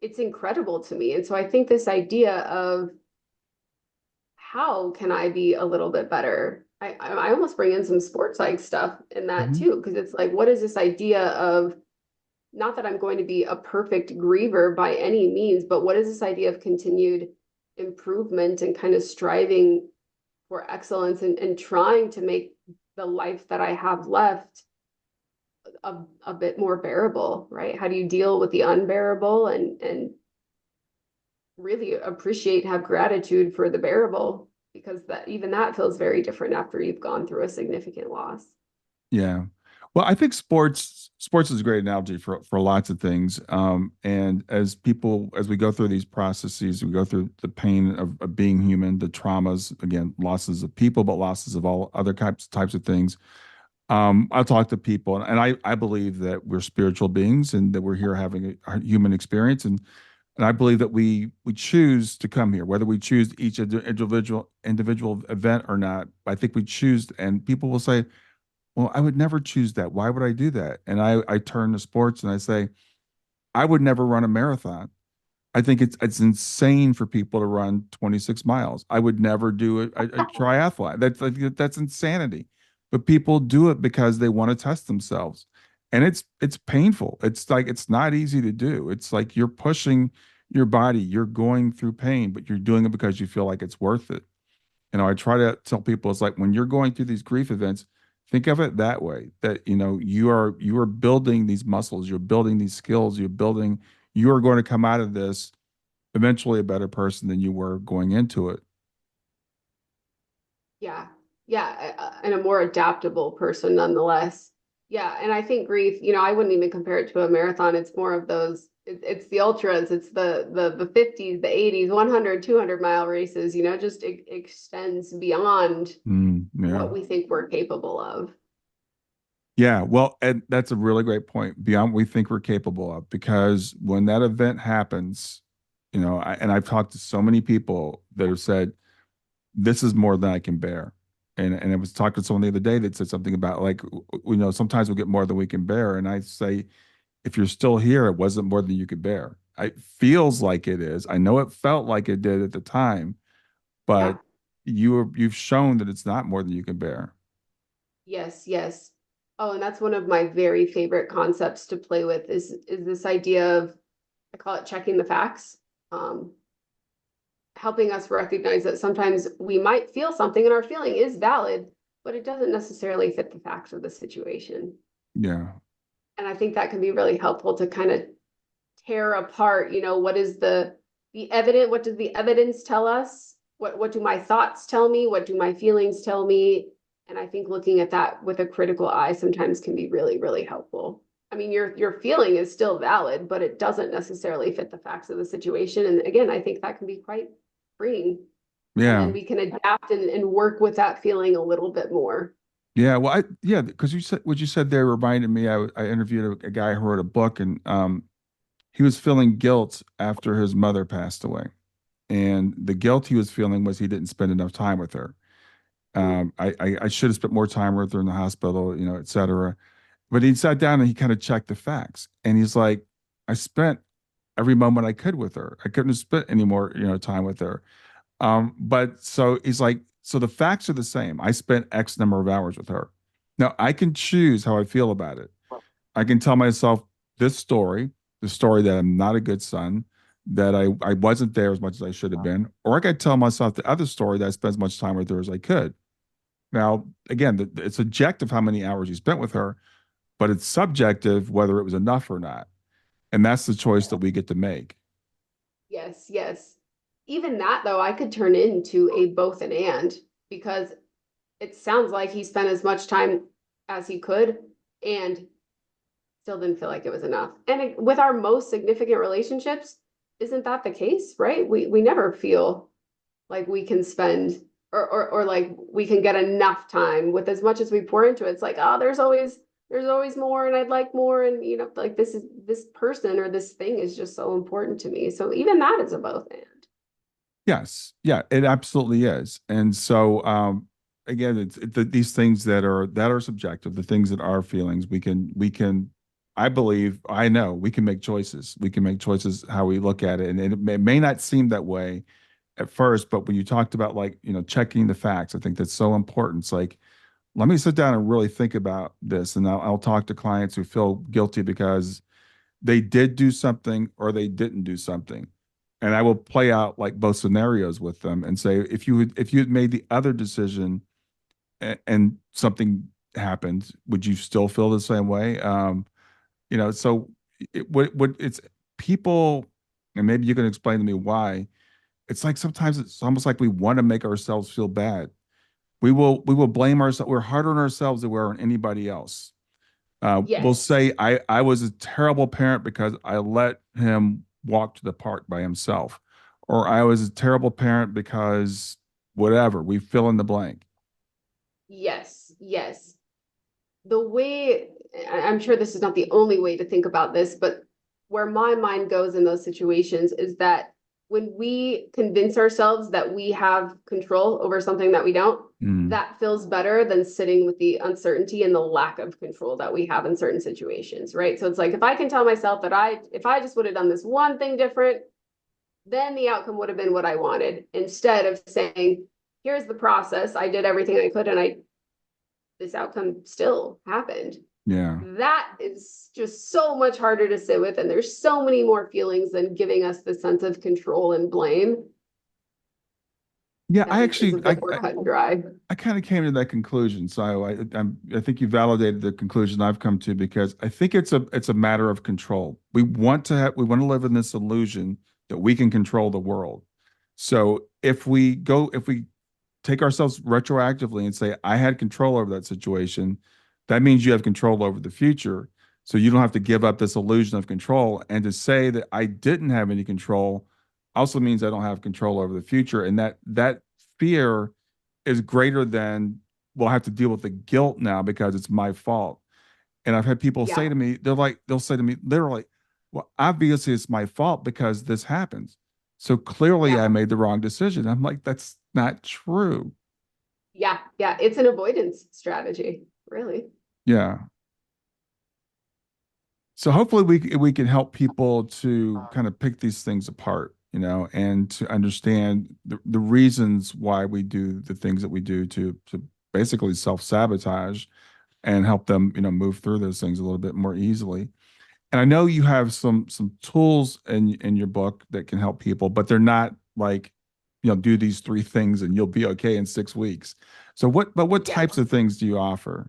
it's incredible to me. And so I think this idea of how can I be a little bit better? I almost bring in some sports like stuff in that Mhm. too, because it's like, what is this idea of not that I'm going to be a perfect griever by any means, but what is this idea of continued improvement and kind of striving for excellence and trying to make the life that I have left a bit more bearable, right? How do you deal with the unbearable and really appreciate, have gratitude for the bearable because that even that feels very different after you've gone through a significant loss. Yeah. Well, I think sports is a great analogy for lots of things. And as we go through these processes, we go through the pain of being human, the traumas, again, losses of people, but losses of all other types of things. I'll talk to people, and I believe that we're spiritual beings and that we're here having a human experience, and I believe that we choose to come here, whether we choose each individual event or not. I think we choose, and people will say, "Well, I would never choose that. Why would I do that?" And I turn to sports and I say, "I would never run a marathon. I think it's insane for people to run 26 miles. I would never do a triathlon. That's insanity. But people do it because they want to test themselves. And it's painful. It's like it's not easy to do. It's like you're pushing your body, you're going through pain, but you're doing it because you feel like it's worth it. I try to tell people it's like when you're going through these grief events, think of it that way, that you are building these muscles, you're building these skills, you are going to come out of this eventually a better person than you were going into it. Yeah. Yeah. And a more adaptable person nonetheless. Yeah. And I think grief, I wouldn't even compare it to a marathon. It's more of those, it's the ultras, it's the 50s, the 80s, 100, 200 mile races, just extends beyond Yeah. what we think we're capable of. Yeah, well, and that's a really great point. Beyond what we think we're capable of, because when that event happens, and I've talked to so many people that have said, "This is more than I can bear." And I was talking to someone the other day that said something about like, sometimes we get more than we can bear. And I say, if you're still here, it wasn't more than you could bear. It feels like it is. I know it felt like it did at the time, but Yeah. you've shown that it's not more than you can bear. Yes, yes. Oh, and that's one of my very favorite concepts to play with is this idea of I call it checking the facts. Um, Helping us recognize that sometimes we might feel something and our feeling is valid, but it doesn't necessarily fit the facts of the situation. Yeah. And I think that can be really helpful to kind of tear apart, what is the evidence, what does the evidence tell us? What do my thoughts tell me? What do my feelings tell me? And I think looking at that with a critical eye sometimes can be really, really helpful. I mean, your feeling is still valid, but it doesn't necessarily fit the facts of the situation. And again, I think that can be quite freeing. And Yeah. then we can adapt and work with that feeling a little bit more. Yeah, well, yeah, because you said what you said there reminded me. I interviewed a guy who wrote a book, and he was feeling guilt after his mother passed away, and the guilt he was feeling was he didn't spend enough time with her. Mm. I should have spent more time with her in the hospital, et cetera. But he sat down and he kind of checked the facts, and he's like, I spent every moment I could with her. I couldn't have spent any more, time with her. But so he's like, so the facts are the same. I spent X number of hours with her. Now I can choose how I feel about it. I can tell myself this story, the story that I'm not a good son, that I wasn't there as much as I should have been, or I could tell myself the other story that I spent as much time with her as I could. Now, again, it's objective how many hours you spent with her, but it's subjective whether it was enough or not. And that's the choice that we get to make. Yes, yes. Even that though, I could turn into a both and because it sounds like he spent as much time as he could and still didn't feel like it was enough. And with our most significant relationships, isn't that the case, right? We never feel like we can spend or like we can get enough time with as much as we pour into it. It's like, oh, there's always more and I'd like more. And like this person or this thing is just so important to me. So even that is a both and. Yes, yeah, it absolutely is. And so, again, these things that are subjective, the things that are feelings, we can. I believe, I know, we can make choices. We can make choices how we look at it, and it may not seem that way at first, but when you talked about like checking the facts, I think that's so important. It's like, let me sit down and really think about this, and I'll talk to clients who feel guilty because they did do something or they didn't do something, and I will play out like both scenarios with them and say, if you had made the other decision and something happened, would you still feel the same way? So what it's people, and maybe you can explain to me why. It's like sometimes it's almost like we want to make ourselves feel bad. We will blame ourselves. We're harder on ourselves than we're on anybody else. We'll Yes. say I was a terrible parent because I let him walk to the park by himself, or I was a terrible parent because whatever. We fill in the blank. Yes. Yes. The way I'm sure this is not the only way to think about this, but where my mind goes in those situations is that when we convince ourselves that we have control over something that we don't, Mm, that feels better than sitting with the uncertainty and the lack of control that we have in certain situations, right? So it's like if I can tell myself that if I just would have done this one thing different, then the outcome would have been what I wanted, instead of saying, here's the process, I did everything I could and this outcome still happened. yeah. That is just so much harder to sit with. And there's so many more feelings than giving us the sense of control and blame Yeah, that I is a actually bit more cut and dry. I kind of came to that conclusion. So I think you validated the conclusion I've come to because I think it's a matter of control. We want to live in this illusion that we can control the world. So if we take ourselves retroactively and say I had control over that situation, that means you have control over the future. So you don't have to give up this illusion of control. And to say that I didn't have any control also means I don't have control over the future. And that fear is greater than, well, I have to deal with the guilt now because it's my fault. And I've had people say Yeah. to me, they'll say to me literally, well, obviously it's my fault because this happens. So clearly Yeah. I made the wrong decision. I'm like, that's not true. Yeah. Yeah. It's an avoidance strategy, really. Yeah. So hopefully we can help people to kind of pick these things apart, and to understand the reasons why we do the things that we do to basically self-sabotage and help them, move through those things a little bit more easily. And I know you have some tools in your book that can help people, but they're not like, do these three things and you'll be okay in 6 weeks. So what types Yes. of things do you offer?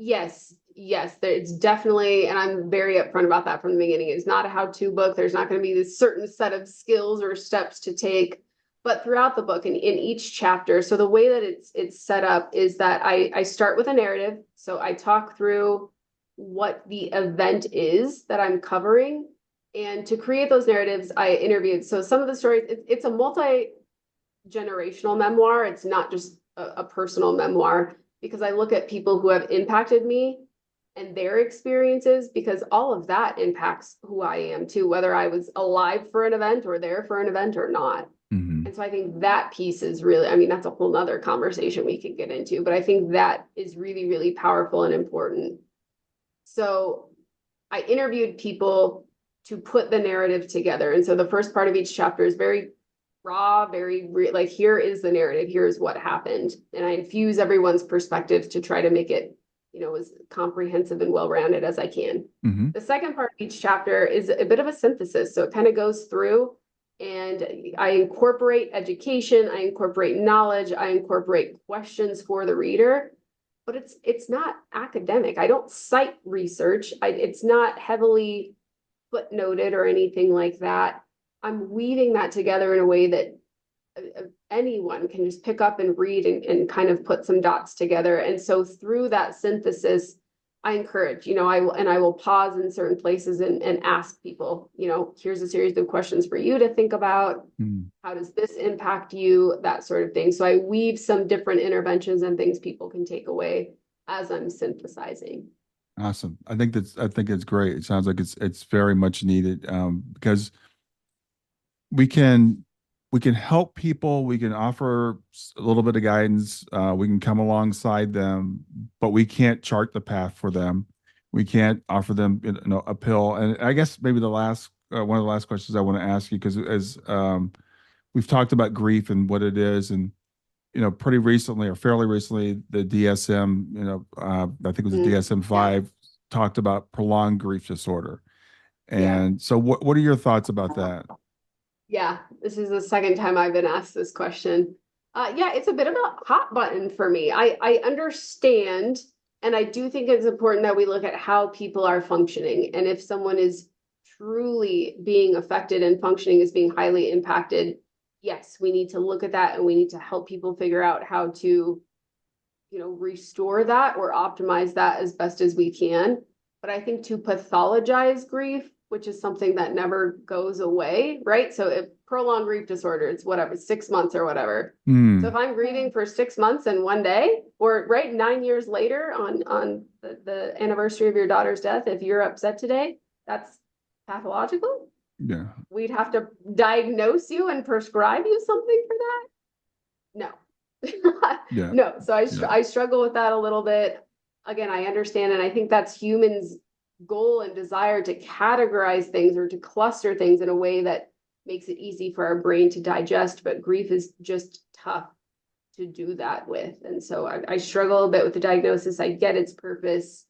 Yes, yes, it's definitely, and I'm very upfront about that from the beginning. It's not a how-to book. There's not going to be this certain set of skills or steps to take, but throughout the book and in each chapter. So the way that it's set up is that I start with a narrative. So I talk through what the event is that I'm covering, and to create those narratives, I interviewed. So some of the stories, it's a multi-generational memoir. It's not just a personal memoir because I look at people who have impacted me and their experiences, because all of that impacts who I am too, whether I was alive for an event or there for an event or not. Hmm. And so I think that piece is really, I mean, that's a whole nother conversation we could get into, but I think that is really, really powerful and important. So I interviewed people to put the narrative together. And so the first part of each chapter is very raw, like, here is the narrative, here's what happened. And I infuse everyone's perspective to try to make it, as comprehensive and well-rounded as I can. Mm-hmm. The second part of each chapter is a bit of a synthesis. So it kind of goes through, and I incorporate education, I incorporate knowledge, I incorporate questions for the reader, but it's not academic. I don't cite research. It's not heavily footnoted or anything like that. I'm weaving that together in a way that anyone can just pick up and read and kind of put some dots together. And so through that synthesis, I encourage, I will pause in certain places and ask people, here's a series of questions for you to think about. How does this impact you? That sort of thing. So I weave some different interventions and things people can take away as I'm synthesizing. Awesome. I think it's great. It sounds like it's very much needed, because we can help people. We can offer a little bit of guidance. We can come alongside them, but we can't chart the path for them. We can't offer them, a pill. And I guess maybe the last one of the last questions I want to ask you, because as we've talked about grief and what it is, and pretty recently or fairly recently, the DSM, I think it was the DSM-5, talked about prolonged grief disorder. And so, what are your thoughts about that? Yeah, this is the second time I've been asked this question. Yeah, it's a bit of a hot button for me. I understand, and I do think it's important that we look at how people are functioning. And if someone is truly being affected and functioning is being highly impacted, yes, we need to look at that, and we need to help people figure out how to, restore that or optimize that as best as we can. But I think to pathologize grief, which is something that never goes away, right? So if prolonged grief disorder, it's whatever, 6 months or whatever. So if I'm grieving for 6 months and one day, or 9 years later on the anniversary of your daughter's death, if you're upset today, that's pathological. Yeah. We'd have to diagnose you and prescribe you something for that. No. Yeah. No. So I struggle with that a little bit. Again, I understand, and I think that's humans' goal and desire to categorize things or to cluster things in a way that makes it easy for our brain to digest. But grief is just tough to do that with. And so I struggle a bit with the diagnosis. I get its purpose.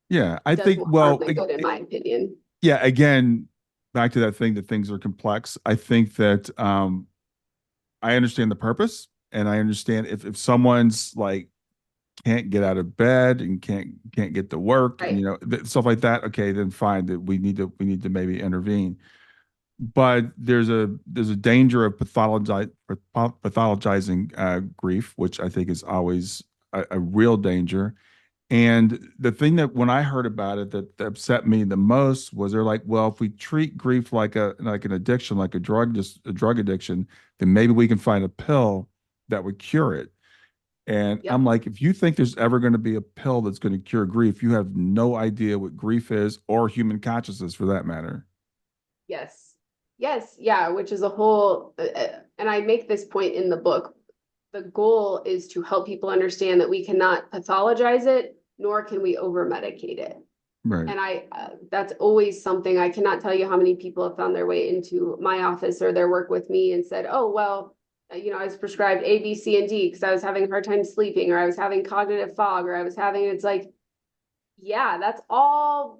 Yeah. I It does think, more well, harm than good, in my opinion. yeah, again, back to that thing that things are complex. I think that I understand the purpose, and I understand if someone's like can't get out of bed and can't get to work, and Right. stuff like that, okay, then fine, that we need to maybe intervene. But there's a danger of pathologizing grief, which I think is always a real danger. And the thing that when I heard about it that upset me the most was they're like, well, if we treat grief like an addiction, like just a drug addiction, then maybe we can find a pill that would cure it. And I'm Yep. like, if you think there's ever going to be a pill that's going to cure grief, you have no idea what grief is, or human consciousness for that matter. Yes. Yes. Yeah. Which is a whole, and I make this point in the book. The goal is to help people understand that we cannot pathologize it, nor can we over medicate it. Right. And that's always something. I cannot tell you how many people have found their way into my office or their work with me and said, oh, well, I was prescribed A, B, C, and D because I was having a hard time sleeping, or I was having cognitive fog, or it's like, yeah, that's all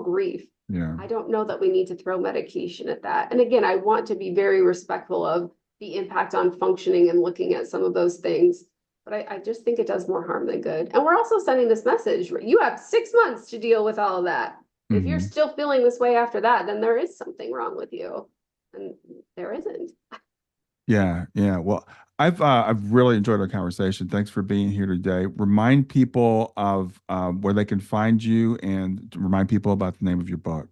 grief. Yeah. I don't know that we need to throw medication at that. And again, I want to be very respectful of the impact on functioning and looking at some of those things. But I just think it does more harm than good. And we're also sending this message. You have 6 months to deal with all of that. If you're still feeling this way after that, then there is something wrong with you. And there isn't. Yeah, yeah. Well, I've really enjoyed our conversation. Thanks for being here today. Remind people of where they can find you, and remind people about the name of your book.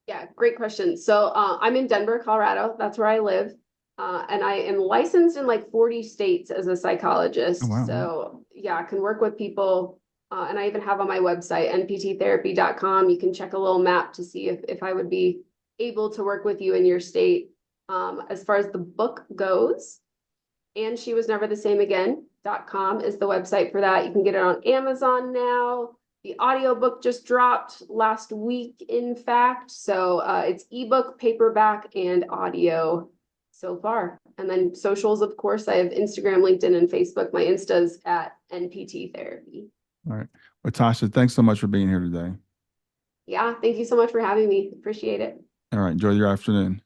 Yeah, great question. So I'm in Denver, Colorado. That's where I live. And I am licensed in like 40 states as a Oh, psychologist. wow. So yeah, I can work with people. And I even have on my website, npttherapy.com. You can check a little map to see if I would be able to work with you in your state. As far as the book goes, and she was never the same again.com is the website for that. You can get it on Amazon now. The audiobook just dropped last week, in fact. So it's ebook, paperback, and audio so far. And then socials, of course, I have Instagram, LinkedIn, and Facebook. My Insta's at NPT Therapy. All right. Natasha, thanks so much for being here today. Yeah, thank you so much for having me. Appreciate it. All right. Enjoy your afternoon.